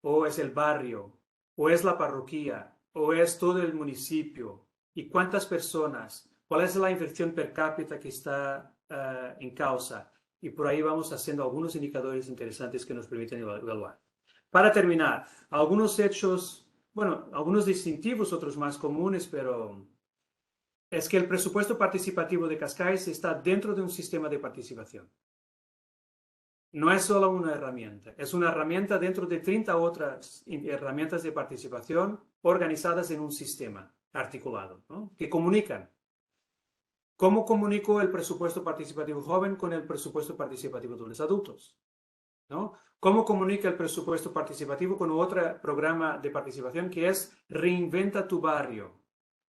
o es el barrio, o es la parroquia, o es todo el municipio, y cuántas personas, cuál es la inversión per cápita que está en causa. Y por ahí vamos haciendo algunos indicadores interesantes que nos permiten evaluar. Para terminar, algunos hechos, bueno, algunos distintivos, otros más comunes, pero es que el presupuesto participativo de Cascais está dentro de un sistema de participación. No es solo una herramienta, es una herramienta dentro de 30 otras herramientas de participación organizadas en un sistema articulado, ¿no? Que comunican. ¿Cómo comunico el presupuesto participativo joven con el presupuesto participativo de los adultos? ¿No? ¿Cómo comunica el presupuesto participativo con otro programa de participación que es Reinventa tu barrio,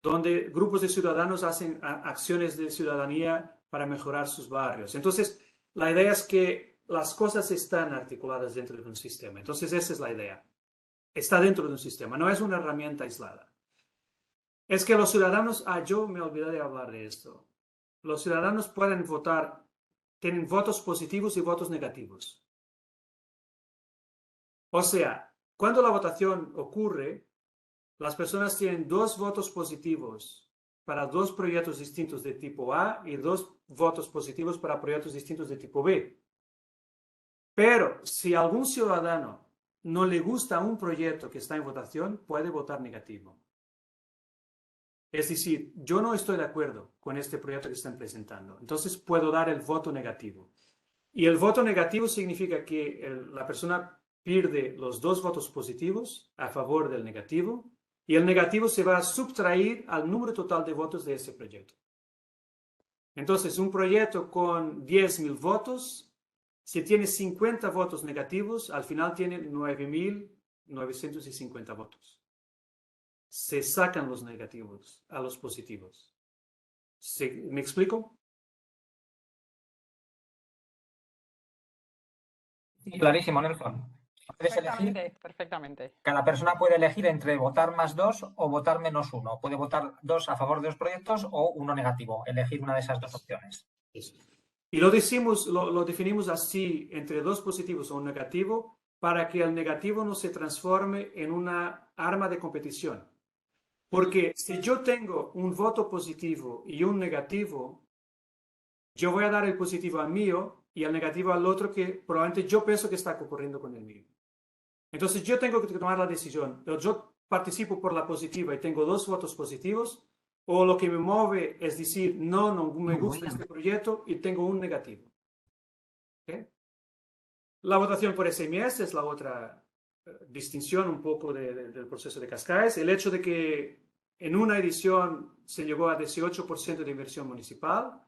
donde grupos de ciudadanos hacen acciones de ciudadanía para mejorar sus barrios? Entonces, la idea es que las cosas están articuladas dentro de un sistema. Entonces, esa es la idea. Está dentro de un sistema, no es una herramienta aislada. Es que los ciudadanos, yo me olvidé de hablar de esto. Los ciudadanos pueden votar, tienen votos positivos y votos negativos. O sea, cuando la votación ocurre, las personas tienen 2 votos positivos para 2 proyectos distintos de tipo A y 2 votos positivos para proyectos distintos de tipo B. Pero si a algún ciudadano no le gusta un proyecto que está en votación, puede votar negativo. Es decir, yo no estoy de acuerdo con este proyecto que están presentando, entonces puedo dar el voto negativo. Y el voto negativo significa que la persona pierde los 2 votos positivos a favor del negativo, y el negativo se va a subtraer al número total de votos de ese proyecto. Entonces, un proyecto con 10.000 votos, si tiene 50 votos negativos, al final tiene 9.950 votos. Se sacan los negativos a los positivos. ¿Me explico? Sí, clarísimo, Nelson. Puedes elegir, Perfectamente. cada persona puede elegir entre votar más 2 o votar menos 1. Puede votar 2 a favor de los proyectos o 1 negativo. Elegir una de esas 2 opciones. Y lo definimos así, entre 2 positivos o un negativo, para que el negativo no se transforme en una arma de competición. Porque si yo tengo un voto positivo y un negativo, yo voy a dar el positivo al mío y el negativo al otro que probablemente yo pienso que está ocurriendo con el mío. Entonces yo tengo que tomar la decisión. Yo participo por la positiva y tengo 2 votos positivos, o lo que me mueve es decir, no me gusta este proyecto y tengo un negativo. ¿Okay? La votación por SMS es la otra distinción un poco del proceso de Cascais. El hecho de que en una edición se llegó a 18% de inversión municipal,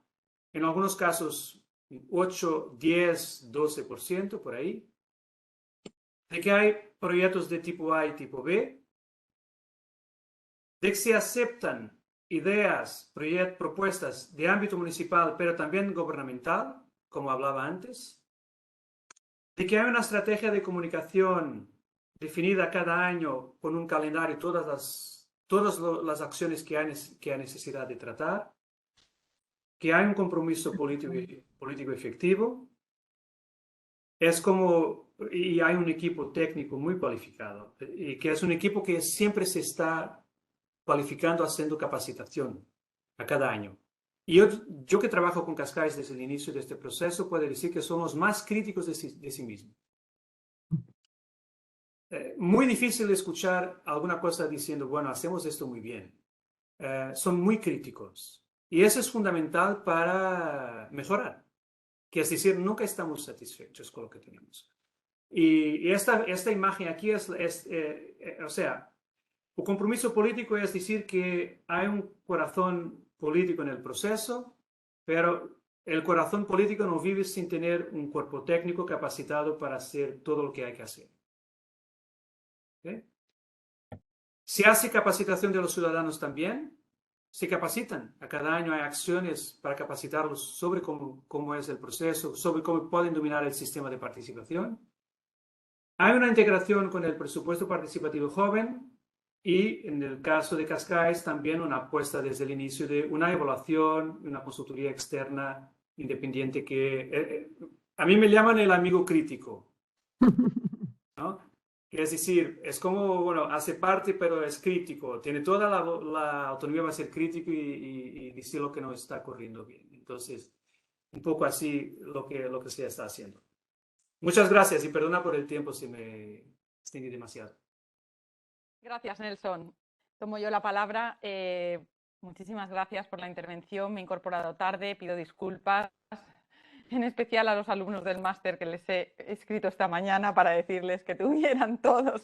en algunos casos 8, 10, 12% por ahí. De que hay proyectos de tipo A y tipo B, de que se aceptan ideas, propuestas de ámbito municipal, pero también gubernamental, como hablaba antes, de que hay una estrategia de comunicación definida cada año con un calendario, todas las acciones que hay necesidad de tratar, que hay un compromiso político efectivo, y hay un equipo técnico muy cualificado, y que es un equipo que siempre se está cualificando haciendo capacitación a cada año. Y yo que trabajo con Cascais desde el inicio de este proceso, puedo decir que somos más críticos de sí mismos. Muy difícil escuchar alguna cosa diciendo, bueno, hacemos esto muy bien. Son muy críticos. Y eso es fundamental para mejorar. Que es decir, nunca estamos satisfechos con lo que tenemos. Y esta imagen aquí o sea, el compromiso político es decir que hay un corazón político en el proceso, pero el corazón político no vive sin tener un cuerpo técnico capacitado para hacer todo lo que hay que hacer. ¿Okay? Se hace capacitación de los ciudadanos también, se capacitan. A cada año hay acciones para capacitarlos sobre cómo es el proceso, sobre cómo pueden dominar el sistema de participación. Hay una integración con el presupuesto participativo joven y en el caso de Cascais también una apuesta desde el inicio de una evaluación, una consultoría externa independiente que a mí me llaman el amigo crítico, ¿no? Es decir, es como, bueno, hace parte pero es crítico, tiene toda la autonomía para ser crítico y decir lo que no está corriendo bien. Entonces, un poco así lo que se está haciendo. Muchas gracias y perdona por el tiempo si me extendí demasiado. Gracias, Nelson. Tomo yo la palabra. Muchísimas gracias por la intervención. Me he incorporado tarde, pido disculpas, en especial a los alumnos del máster que les he escrito esta mañana para decirles que tuvieran todos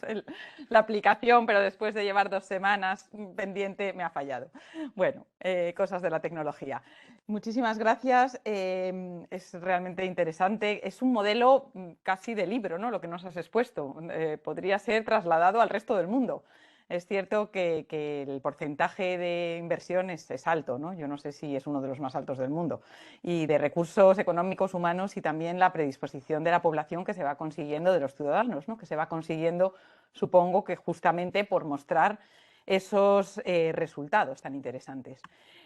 la aplicación, pero después de llevar 2 semanas pendiente me ha fallado. Bueno, cosas de la tecnología. Muchísimas gracias. Es realmente interesante. Es un modelo casi de libro, ¿no? Lo que nos has expuesto. Podría ser trasladado al resto del mundo. Es cierto que el porcentaje de inversión es alto, ¿no? Yo no sé si es uno de los más altos del mundo. Y de recursos económicos, humanos y también la predisposición de la población que se va consiguiendo, de los ciudadanos, ¿no? Que se va consiguiendo, supongo que justamente por mostrar esos resultados tan interesantes.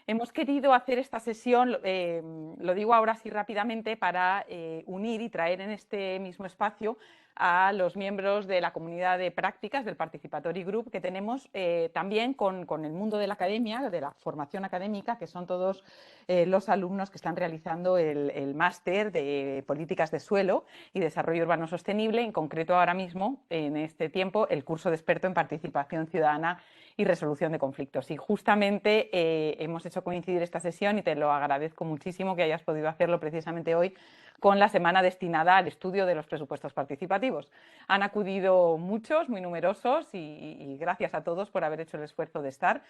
Hemos querido hacer esta sesión, lo digo ahora sí rápidamente, para unir y traer en este mismo espacio a los miembros de la comunidad de prácticas del Participatory Group que tenemos también con el mundo de la academia, de la formación académica, que son todos los alumnos que están realizando el máster de políticas de suelo y desarrollo urbano sostenible, en concreto ahora mismo, en este tiempo, el curso de experto en participación ciudadana y resolución de conflictos. Y justamente hemos hecho coincidir esta sesión y te lo agradezco muchísimo que hayas podido hacerlo precisamente hoy con la semana destinada al estudio de los presupuestos participativos. Han acudido muchos, muy numerosos y gracias a todos por haber hecho el esfuerzo de estar,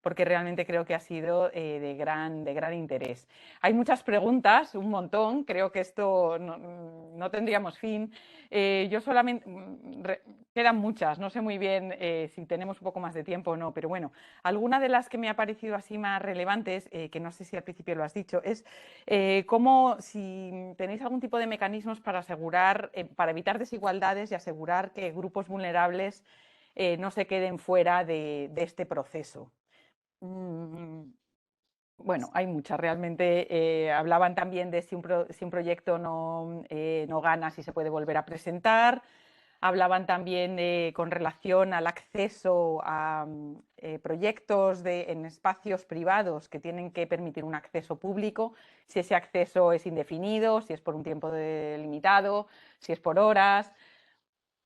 porque realmente creo que ha sido de gran interés. Hay muchas preguntas, un montón, creo que esto no tendríamos fin. Yo solamente, quedan muchas, no sé muy bien si tenemos un poco más de tiempo o no, pero bueno, alguna de las que me ha parecido así más relevantes, que no sé si al principio lo has dicho, es cómo, si tenéis algún tipo de mecanismos para asegurar, para evitar desigualdades y asegurar que grupos vulnerables no se queden fuera de este proceso. Bueno, hay muchas realmente. Hablaban también de si un proyecto no gana, si se puede volver a presentar. Hablaban también con relación al acceso a proyectos en espacios privados que tienen que permitir un acceso público, si ese acceso es indefinido, si es por un tiempo limitado, si es por horas.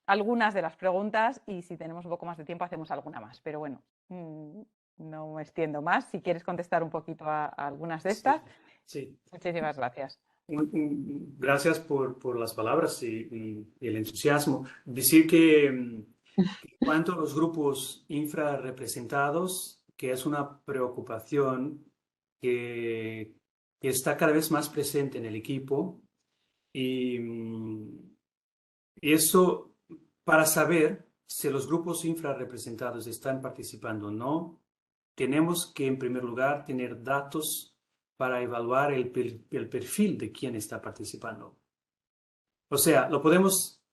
Algunas de las preguntas, y si tenemos un poco más de tiempo hacemos alguna más, pero bueno, no me extiendo más. Si quieres contestar un poquito a algunas de estas. Sí. Muchísimas gracias. Gracias por las palabras y el entusiasmo. Decir que en cuanto a los grupos infrarrepresentados, que es una preocupación que está cada vez más presente en el equipo y eso para saber si los grupos infrarrepresentados están participando o no, tenemos que en primer lugar tener datos para evaluar el perfil de quién está participando. O sea, lo podemos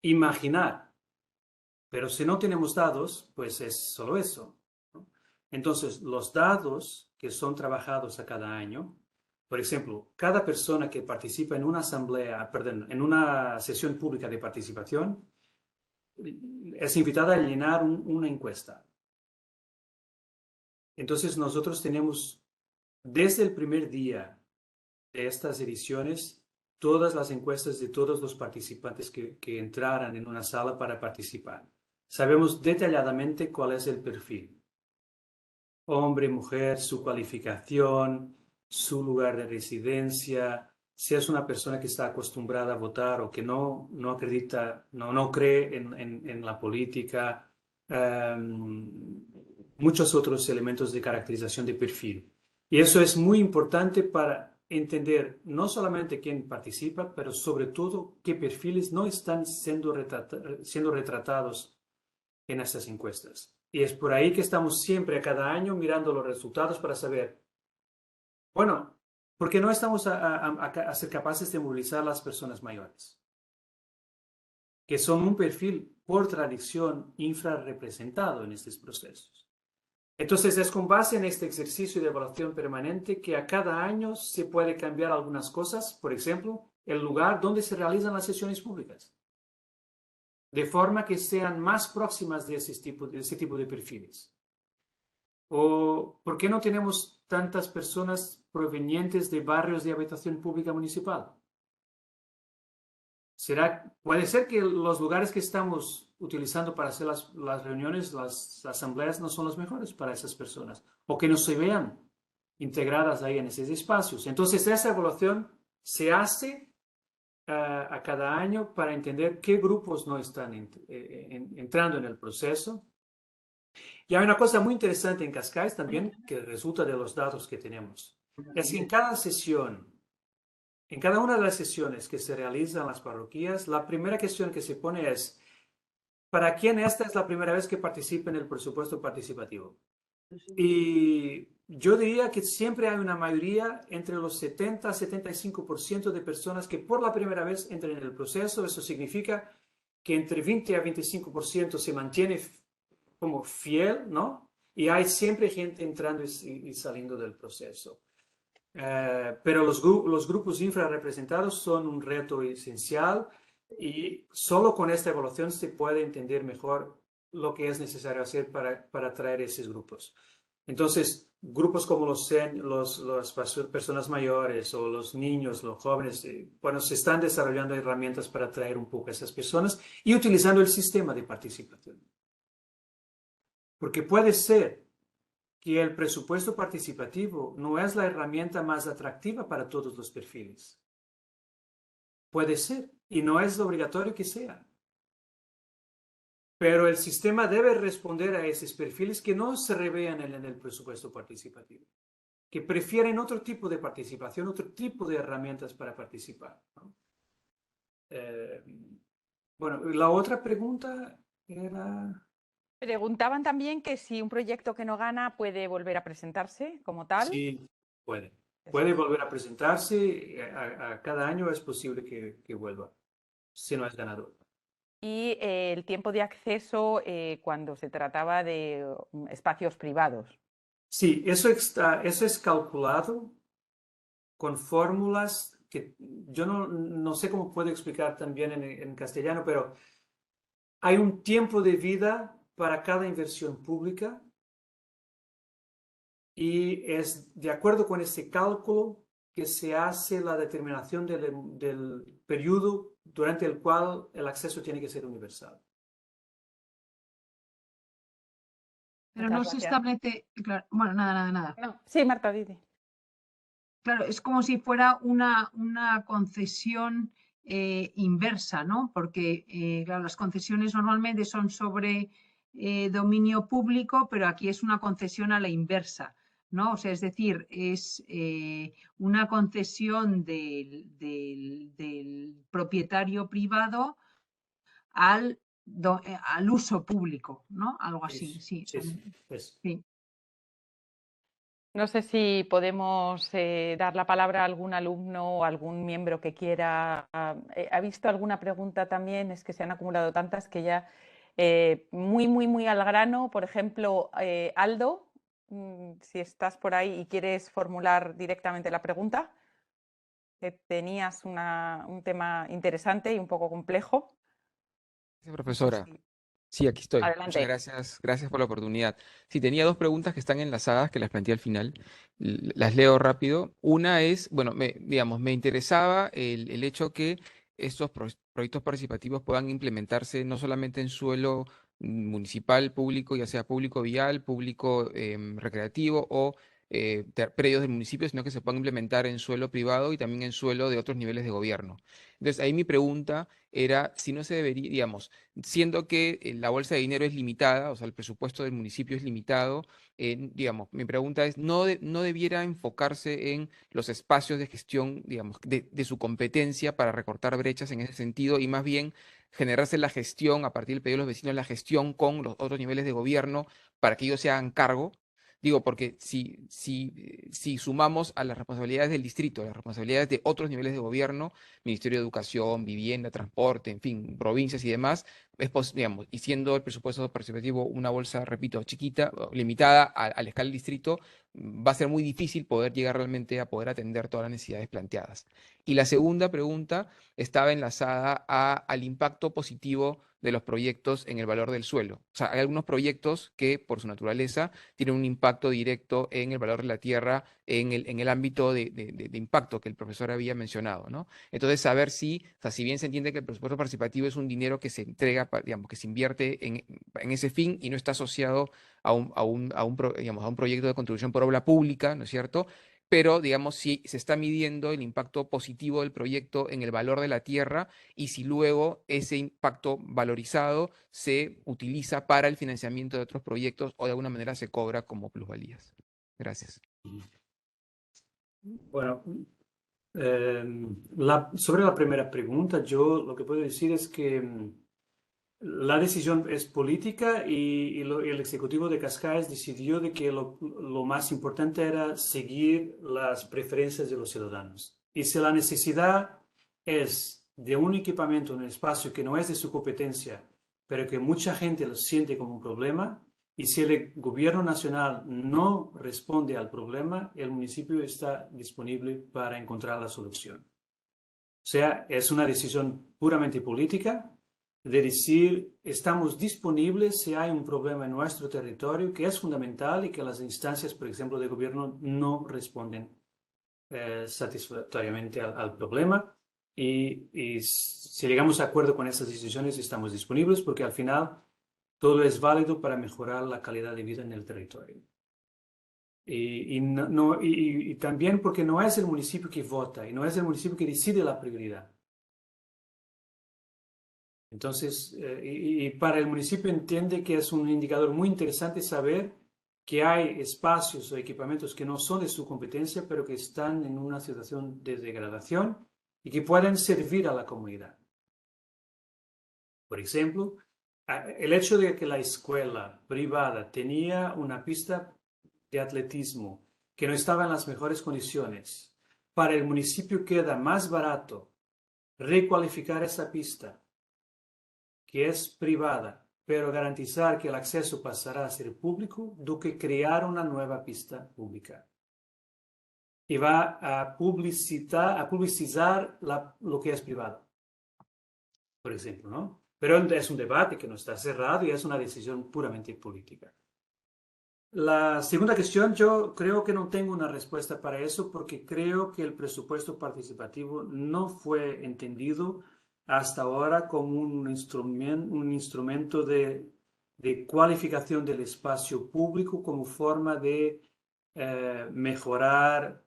imaginar, pero si no tenemos datos, pues es solo eso, ¿no? Entonces, los datos que son trabajados a cada año, por ejemplo, cada persona que participa en una asamblea, perdón, en una sesión pública de participación, es invitada a llenar una encuesta. Entonces, nosotros tenemos desde el primer día de estas ediciones, todas las encuestas de todos los participantes que entraran en una sala para participar. Sabemos detalladamente cuál es el perfil. Hombre, mujer, su cualificación, su lugar de residencia, si es una persona que está acostumbrada a votar o que no acredita, no cree en la política, muchos otros elementos de caracterización de perfil. Y eso es muy importante para entender no solamente quién participa, pero sobre todo qué perfiles no están siendo retratados en estas encuestas. Y es por ahí que estamos siempre a cada año mirando los resultados para saber, bueno, ¿por qué no estamos a ser capaces de movilizar a las personas mayores? Que son un perfil por tradición infrarrepresentado en estos procesos. Entonces es con base en este ejercicio de evaluación permanente que a cada año se puede cambiar algunas cosas, por ejemplo, el lugar donde se realizan las sesiones públicas, de forma que sean más próximas de ese tipo de perfiles. ¿O por qué no tenemos tantas personas provenientes de barrios de habitación pública municipal? Puede ser que los lugares que estamos utilizando para hacer las reuniones, las asambleas, no son los mejores para esas personas, o que no se vean integradas ahí en esos espacios. Entonces, esa evaluación se hace a cada año para entender qué grupos no están entrando en el proceso. Y hay una cosa muy interesante en Cascais también que resulta de los datos que tenemos. Es que en cada sesión, en cada una de las sesiones que se realizan en las parroquias, la primera cuestión que se pone es, ¿para quién esta es la primera vez que participa en el presupuesto participativo? Y yo diría que siempre hay una mayoría entre los 70 a 75% de personas que por la primera vez entran en el proceso. Eso significa que entre 20 a 25% se mantiene como fiel, ¿no? Y hay siempre gente entrando y saliendo del proceso. Pero los grupos infrarrepresentados son un reto esencial y solo con esta evaluación se puede entender mejor lo que es necesario hacer para atraer esos grupos. Entonces, grupos como las personas mayores o los niños, los jóvenes, bueno, se están desarrollando herramientas para atraer un poco a esas personas y utilizando el sistema de participación. Porque puede ser que el presupuesto participativo no es la herramienta más atractiva para todos los perfiles. Puede ser, y no es obligatorio que sea. Pero el sistema debe responder a esos perfiles que no se revean en el presupuesto participativo, que prefieren otro tipo de participación, otro tipo de herramientas para participar, ¿no? Bueno, la otra pregunta era... Preguntaban también que si un proyecto que no gana puede volver a presentarse como tal. Sí, puede. Puede volver a presentarse. A cada año es posible que vuelva, si no es ganador. Y el tiempo de acceso cuando se trataba de espacios privados. Sí, eso es calculado con fórmulas que yo no sé cómo puedo explicar también en castellano, pero hay un tiempo de vida para cada inversión pública y es de acuerdo con ese cálculo que se hace la determinación del periodo durante el cual el acceso tiene que ser universal. Pero no se establece, claro, bueno, nada. No. Sí, Marta, Didi. Claro, es como si fuera una concesión inversa, ¿no? Porque, claro, las concesiones normalmente son sobre dominio público, pero aquí es una concesión a la inversa, ¿no? O sea, es decir, es una concesión del propietario privado al uso público, ¿no? Algo así, sí. Sí. No sé si podemos dar la palabra a algún alumno o algún miembro que quiera. ¿Ha visto alguna pregunta también? Es que se han acumulado tantas que ya muy al grano. Por ejemplo, Aldo, si estás por ahí y quieres formular directamente la pregunta, que tenías un tema interesante y un poco complejo. Gracias, profesora. Sí, aquí estoy. Adelante. Muchas gracias por la oportunidad. Sí, tenía dos preguntas que están enlazadas, que las planteé al final. Las leo rápido. Una es, bueno, me interesaba el hecho que estos proyectos participativos puedan implementarse no solamente en suelo municipal, público, ya sea público vial, público recreativo o predios del municipio, sino que se puedan implementar en suelo privado y también en suelo de otros niveles de gobierno. Entonces, ahí mi pregunta era si no se debería, digamos, siendo que la bolsa de dinero es limitada, o sea, el presupuesto del municipio es limitado, digamos, mi pregunta es, ¿no debiera enfocarse en los espacios de gestión, digamos, de su competencia para recortar brechas en ese sentido y más bien generarse la gestión, a partir del pedido de los vecinos, la gestión con los otros niveles de gobierno para que ellos se hagan cargo? Digo, porque si sumamos a las responsabilidades del distrito, a las responsabilidades de otros niveles de gobierno, Ministerio de Educación, Vivienda, Transporte, en fin, provincias y demás, digamos, y siendo el presupuesto participativo una bolsa, repito, chiquita, limitada a la escala del distrito, va a ser muy difícil poder llegar realmente a poder atender todas las necesidades planteadas. Y la segunda pregunta estaba enlazada al impacto positivo de los proyectos en el valor del suelo. O sea, hay algunos proyectos que, por su naturaleza, tienen un impacto directo en el valor de la tierra, en el ámbito de impacto que el profesor había mencionado, ¿no? Entonces, saber si, o sea, si bien se entiende que el presupuesto participativo es un dinero que se entrega, digamos, que se invierte en ese fin y no está asociado a digamos, a un proyecto de contribución por obra pública, ¿no es cierto? Pero, digamos, si se está midiendo el impacto positivo del proyecto en el valor de la tierra y si luego ese impacto valorizado se utiliza para el financiamiento de otros proyectos o de alguna manera se cobra como plusvalías. Gracias. Bueno, sobre la primera pregunta, yo lo que puedo decir es que la decisión es política y el Ejecutivo de Cascais decidió de que lo más importante era seguir las preferencias de los ciudadanos. Y si la necesidad es de un equipamiento en un espacio que no es de su competencia, pero que mucha gente lo siente como un problema, y si el gobierno nacional no responde al problema, el municipio está disponible para encontrar la solución. O sea, es una decisión puramente política, de decir, estamos disponibles si hay un problema en nuestro territorio que es fundamental y que las instancias, por ejemplo, de gobierno no responden satisfactoriamente al problema. Y si llegamos a acuerdo con esas decisiones, estamos disponibles porque al final todo es válido para mejorar la calidad de vida en el territorio. Y también porque no es el municipio que vota y no es el municipio que decide la prioridad. Entonces, y para el municipio entiende que es un indicador muy interesante saber que hay espacios o equipamientos que no son de su competencia, pero que están en una situación de degradación y que pueden servir a la comunidad. Por ejemplo, el hecho de que la escuela privada tenía una pista de atletismo que no estaba en las mejores condiciones, para el municipio queda más barato recualificar esa pista que es privada, pero garantizar que el acceso pasará a ser público, do que crear una nueva pista pública. Y va a publicizar lo que es privado, por ejemplo, ¿no? Pero es un debate que no está cerrado y es una decisión puramente política. La segunda cuestión, yo creo que no tengo una respuesta para eso porque creo que el presupuesto participativo no fue entendido hasta ahora como un instrumento de cualificación del espacio público como forma de mejorar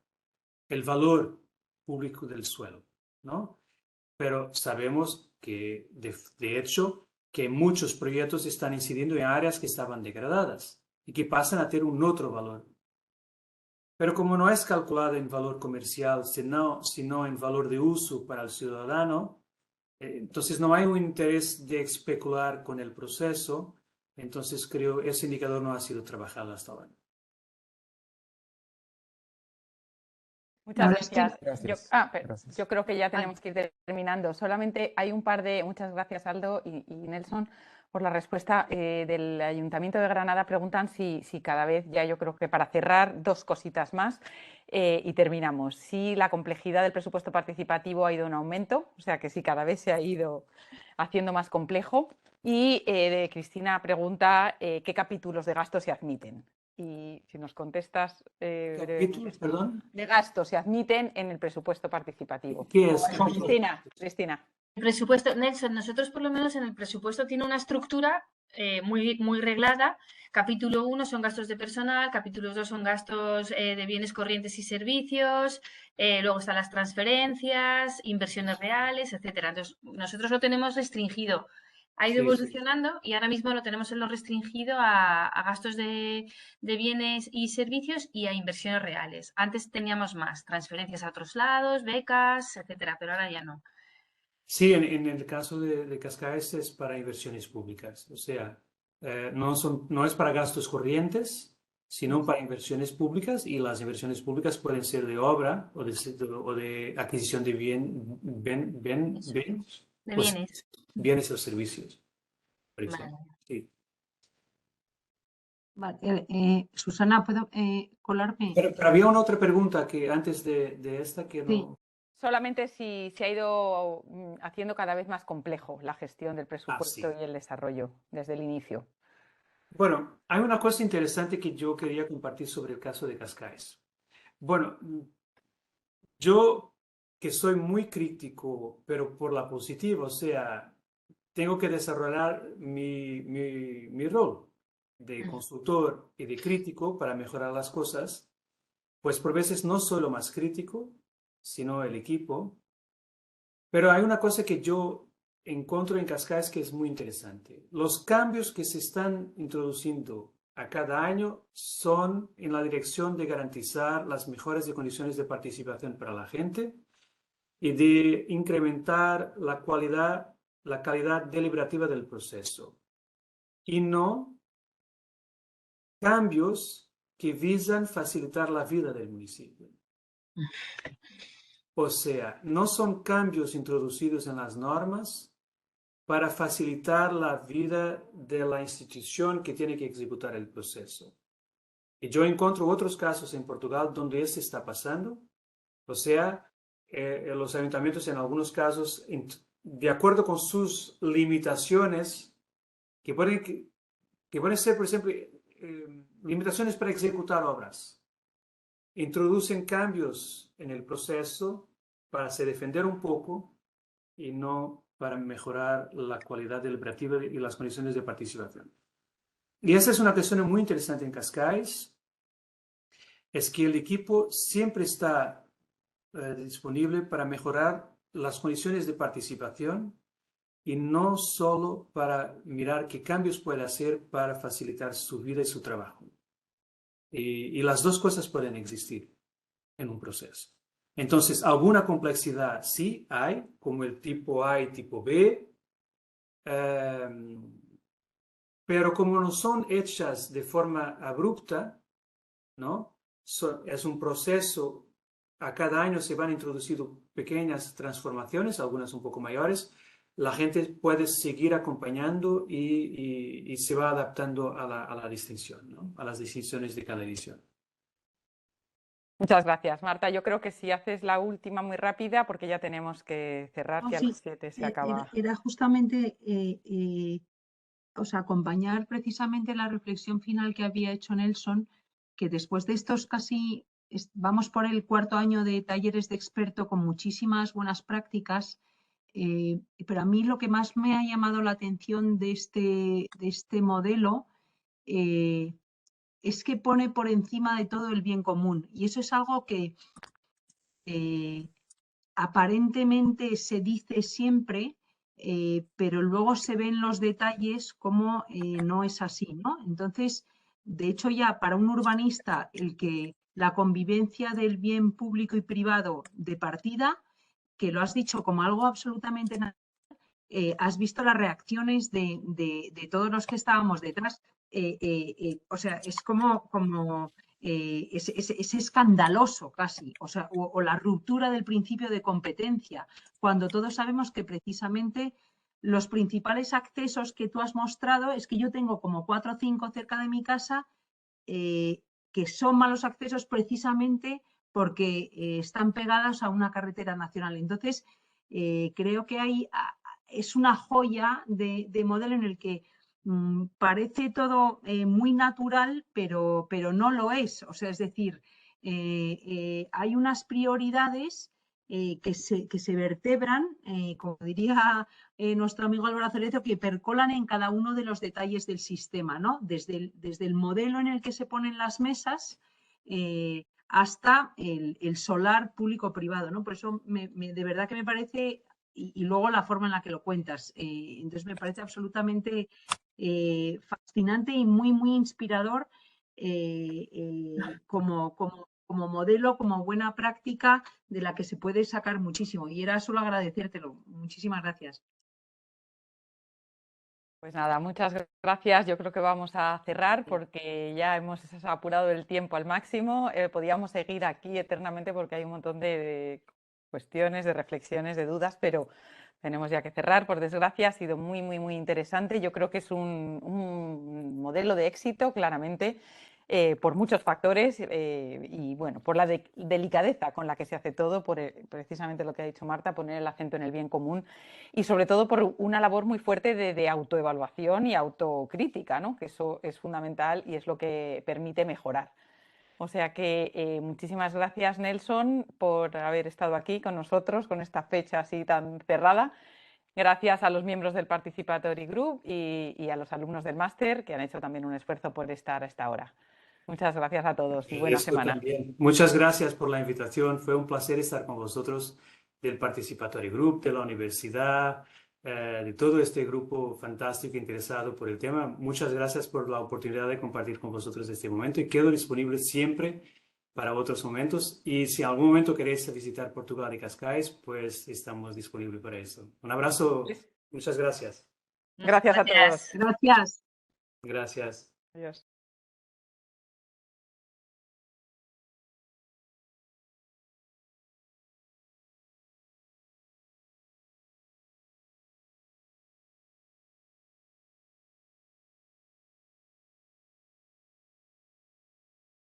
el valor público del suelo, ¿no? Pero sabemos que, de hecho, que muchos proyectos están incidiendo en áreas que estaban degradadas y que pasan a tener un otro valor. Pero como no es calculado en valor comercial, sino en valor de uso para el ciudadano, entonces no hay un interés de especular con el proceso, entonces creo que ese indicador no ha sido trabajado hasta ahora. Muchas Ahora gracias. Gracias. Yo creo que ya tenemos que ir terminando. Solamente hay un par de... Muchas gracias, Aldo y Nelson, por la respuesta del Ayuntamiento de Granada. Preguntan si cada vez, ya yo creo que para cerrar, dos cositas más y terminamos. Si la complejidad del presupuesto participativo ha ido en aumento, o sea que si cada vez se ha ido haciendo más complejo. Y Cristina pregunta qué capítulos de gastos se admiten. Y si nos contestas ¿Capítulos, perdón? de gastos se admiten en el presupuesto participativo. ¿Qué es? Cristina. El presupuesto, Nelson, nosotros por lo menos en el presupuesto tiene una estructura muy reglada. Capítulo 1 son gastos de personal, capítulo 2 son gastos de bienes corrientes y servicios, luego están las transferencias, inversiones reales, etcétera. Entonces, nosotros lo tenemos restringido. Ha ido evolucionando y ahora mismo lo tenemos en lo restringido a gastos de bienes y servicios y a inversiones reales. Antes teníamos más, transferencias a otros lados, becas, etcétera, pero ahora ya no. Sí, en el caso de Cascais es para inversiones públicas, o sea, no es para gastos corrientes, sino para inversiones públicas, y las inversiones públicas pueden ser de obra o de adquisición de bienes o servicios. Por ejemplo. Sí. Vale, Susana, ¿puedo colarme? Pero había una otra pregunta que antes de esta que no... Sí. Solamente si se ha ido haciendo cada vez más complejo la gestión del presupuesto y el desarrollo desde el inicio. Bueno, hay una cosa interesante que yo quería compartir sobre el caso de Cascais. Bueno, yo que soy muy crítico, pero por la positiva, o sea, tengo que desarrollar mi rol de consultor y de crítico para mejorar las cosas, pues por veces no soy lo más crítico, sino el equipo. Pero hay una cosa que yo encuentro en Cascais que es muy interesante. Los cambios que se están introduciendo a cada año son en la dirección de garantizar las mejores condiciones de participación para la gente y de incrementar la calidad deliberativa del proceso. Y no cambios que visan facilitar la vida del municipio. O sea, no son cambios introducidos en las normas para facilitar la vida de la institución que tiene que ejecutar el proceso. Y yo encuentro otros casos en Portugal donde eso está pasando. O sea, los ayuntamientos en algunos casos, de acuerdo con sus limitaciones, que pueden ser, por ejemplo, limitaciones para ejecutar obras, introducen cambios en el proceso para se defender un poco y no para mejorar la calidad deliberativa y las condiciones de participación. Y esa es una cuestión muy interesante en Cascais, es que el equipo siempre está disponible para mejorar las condiciones de participación y no solo para mirar qué cambios puede hacer para facilitar su vida y su trabajo. Y las dos cosas pueden existir en un proceso. Entonces, alguna complejidad sí hay, como el tipo A y tipo B, pero como no son hechas de forma abrupta, ¿no? Es un proceso, a cada año se van introduciendo pequeñas transformaciones, algunas un poco mayores, la gente puede seguir acompañando y se va adaptando a la distinción, ¿no? A las decisiones de cada edición. Muchas gracias, Marta. Yo creo que si haces la última muy rápida, porque ya tenemos que cerrar, que a las 7 se acaba. Era justamente acompañar precisamente la reflexión final que había hecho Nelson, que después de estos casi, vamos por el 4º año de talleres de experto con muchísimas buenas prácticas, pero a mí lo que más me ha llamado la atención de este modelo es que pone por encima de todo el bien común, y eso es algo que aparentemente se dice siempre, pero luego se ven los detalles como no es así, ¿no? Entonces, de hecho, ya para un urbanista, el que la convivencia del bien público y privado de partida, que lo has dicho como algo absolutamente natural, has visto las reacciones de todos los que estábamos detrás. O sea, es como es escandaloso casi, o la ruptura del principio de competencia, cuando todos sabemos que precisamente los principales accesos que tú has mostrado es que yo tengo como 4 o 5 cerca de mi casa que son malos accesos precisamente porque están pegadas a una carretera nacional. Entonces, creo que es una joya de modelo en el que parece todo muy natural, pero no lo es. O sea, es decir, hay unas prioridades que se vertebran, como diría nuestro amigo Álvaro Cerezo, que percolan en cada uno de los detalles del sistema, ¿no? Desde el modelo en el que se ponen las mesas hasta el solar público-privado, ¿no? Por eso de verdad que me parece, y luego la forma en la que lo cuentas, entonces me parece absolutamente fascinante y muy, muy inspirador como modelo, como buena práctica de la que se puede sacar muchísimo. Y era solo agradecértelo. Muchísimas gracias. Pues nada, muchas gracias. Yo creo que vamos a cerrar porque ya hemos apurado el tiempo al máximo. Podíamos seguir aquí eternamente porque hay un montón de cuestiones, de reflexiones, de dudas, pero tenemos ya que cerrar. Por desgracia, ha sido muy, muy, muy interesante. Yo creo que es un modelo de éxito, claramente, por muchos factores y bueno, por la delicadeza con la que se hace todo, por precisamente lo que ha dicho Marta, poner el acento en el bien común y sobre todo por una labor muy fuerte de autoevaluación y autocrítica, ¿no? Que eso es fundamental y es lo que permite mejorar. O sea que muchísimas gracias, Nelson, por haber estado aquí con nosotros con esta fecha así tan cerrada. Gracias a los miembros del Participatory Group y a los alumnos del máster que han hecho también un esfuerzo por estar a esta hora. Muchas gracias a todos y buena semana. También. Muchas gracias por la invitación. Fue un placer estar con vosotros del Participatory Group, de la universidad, de todo este grupo fantástico interesado por el tema. Muchas gracias por la oportunidad de compartir con vosotros este momento y quedo disponible siempre para otros momentos. Y si en algún momento queréis visitar Portugal y Cascais, pues estamos disponibles para eso. Un abrazo. Muchas gracias. Gracias a todos. Gracias. Gracias. Adiós.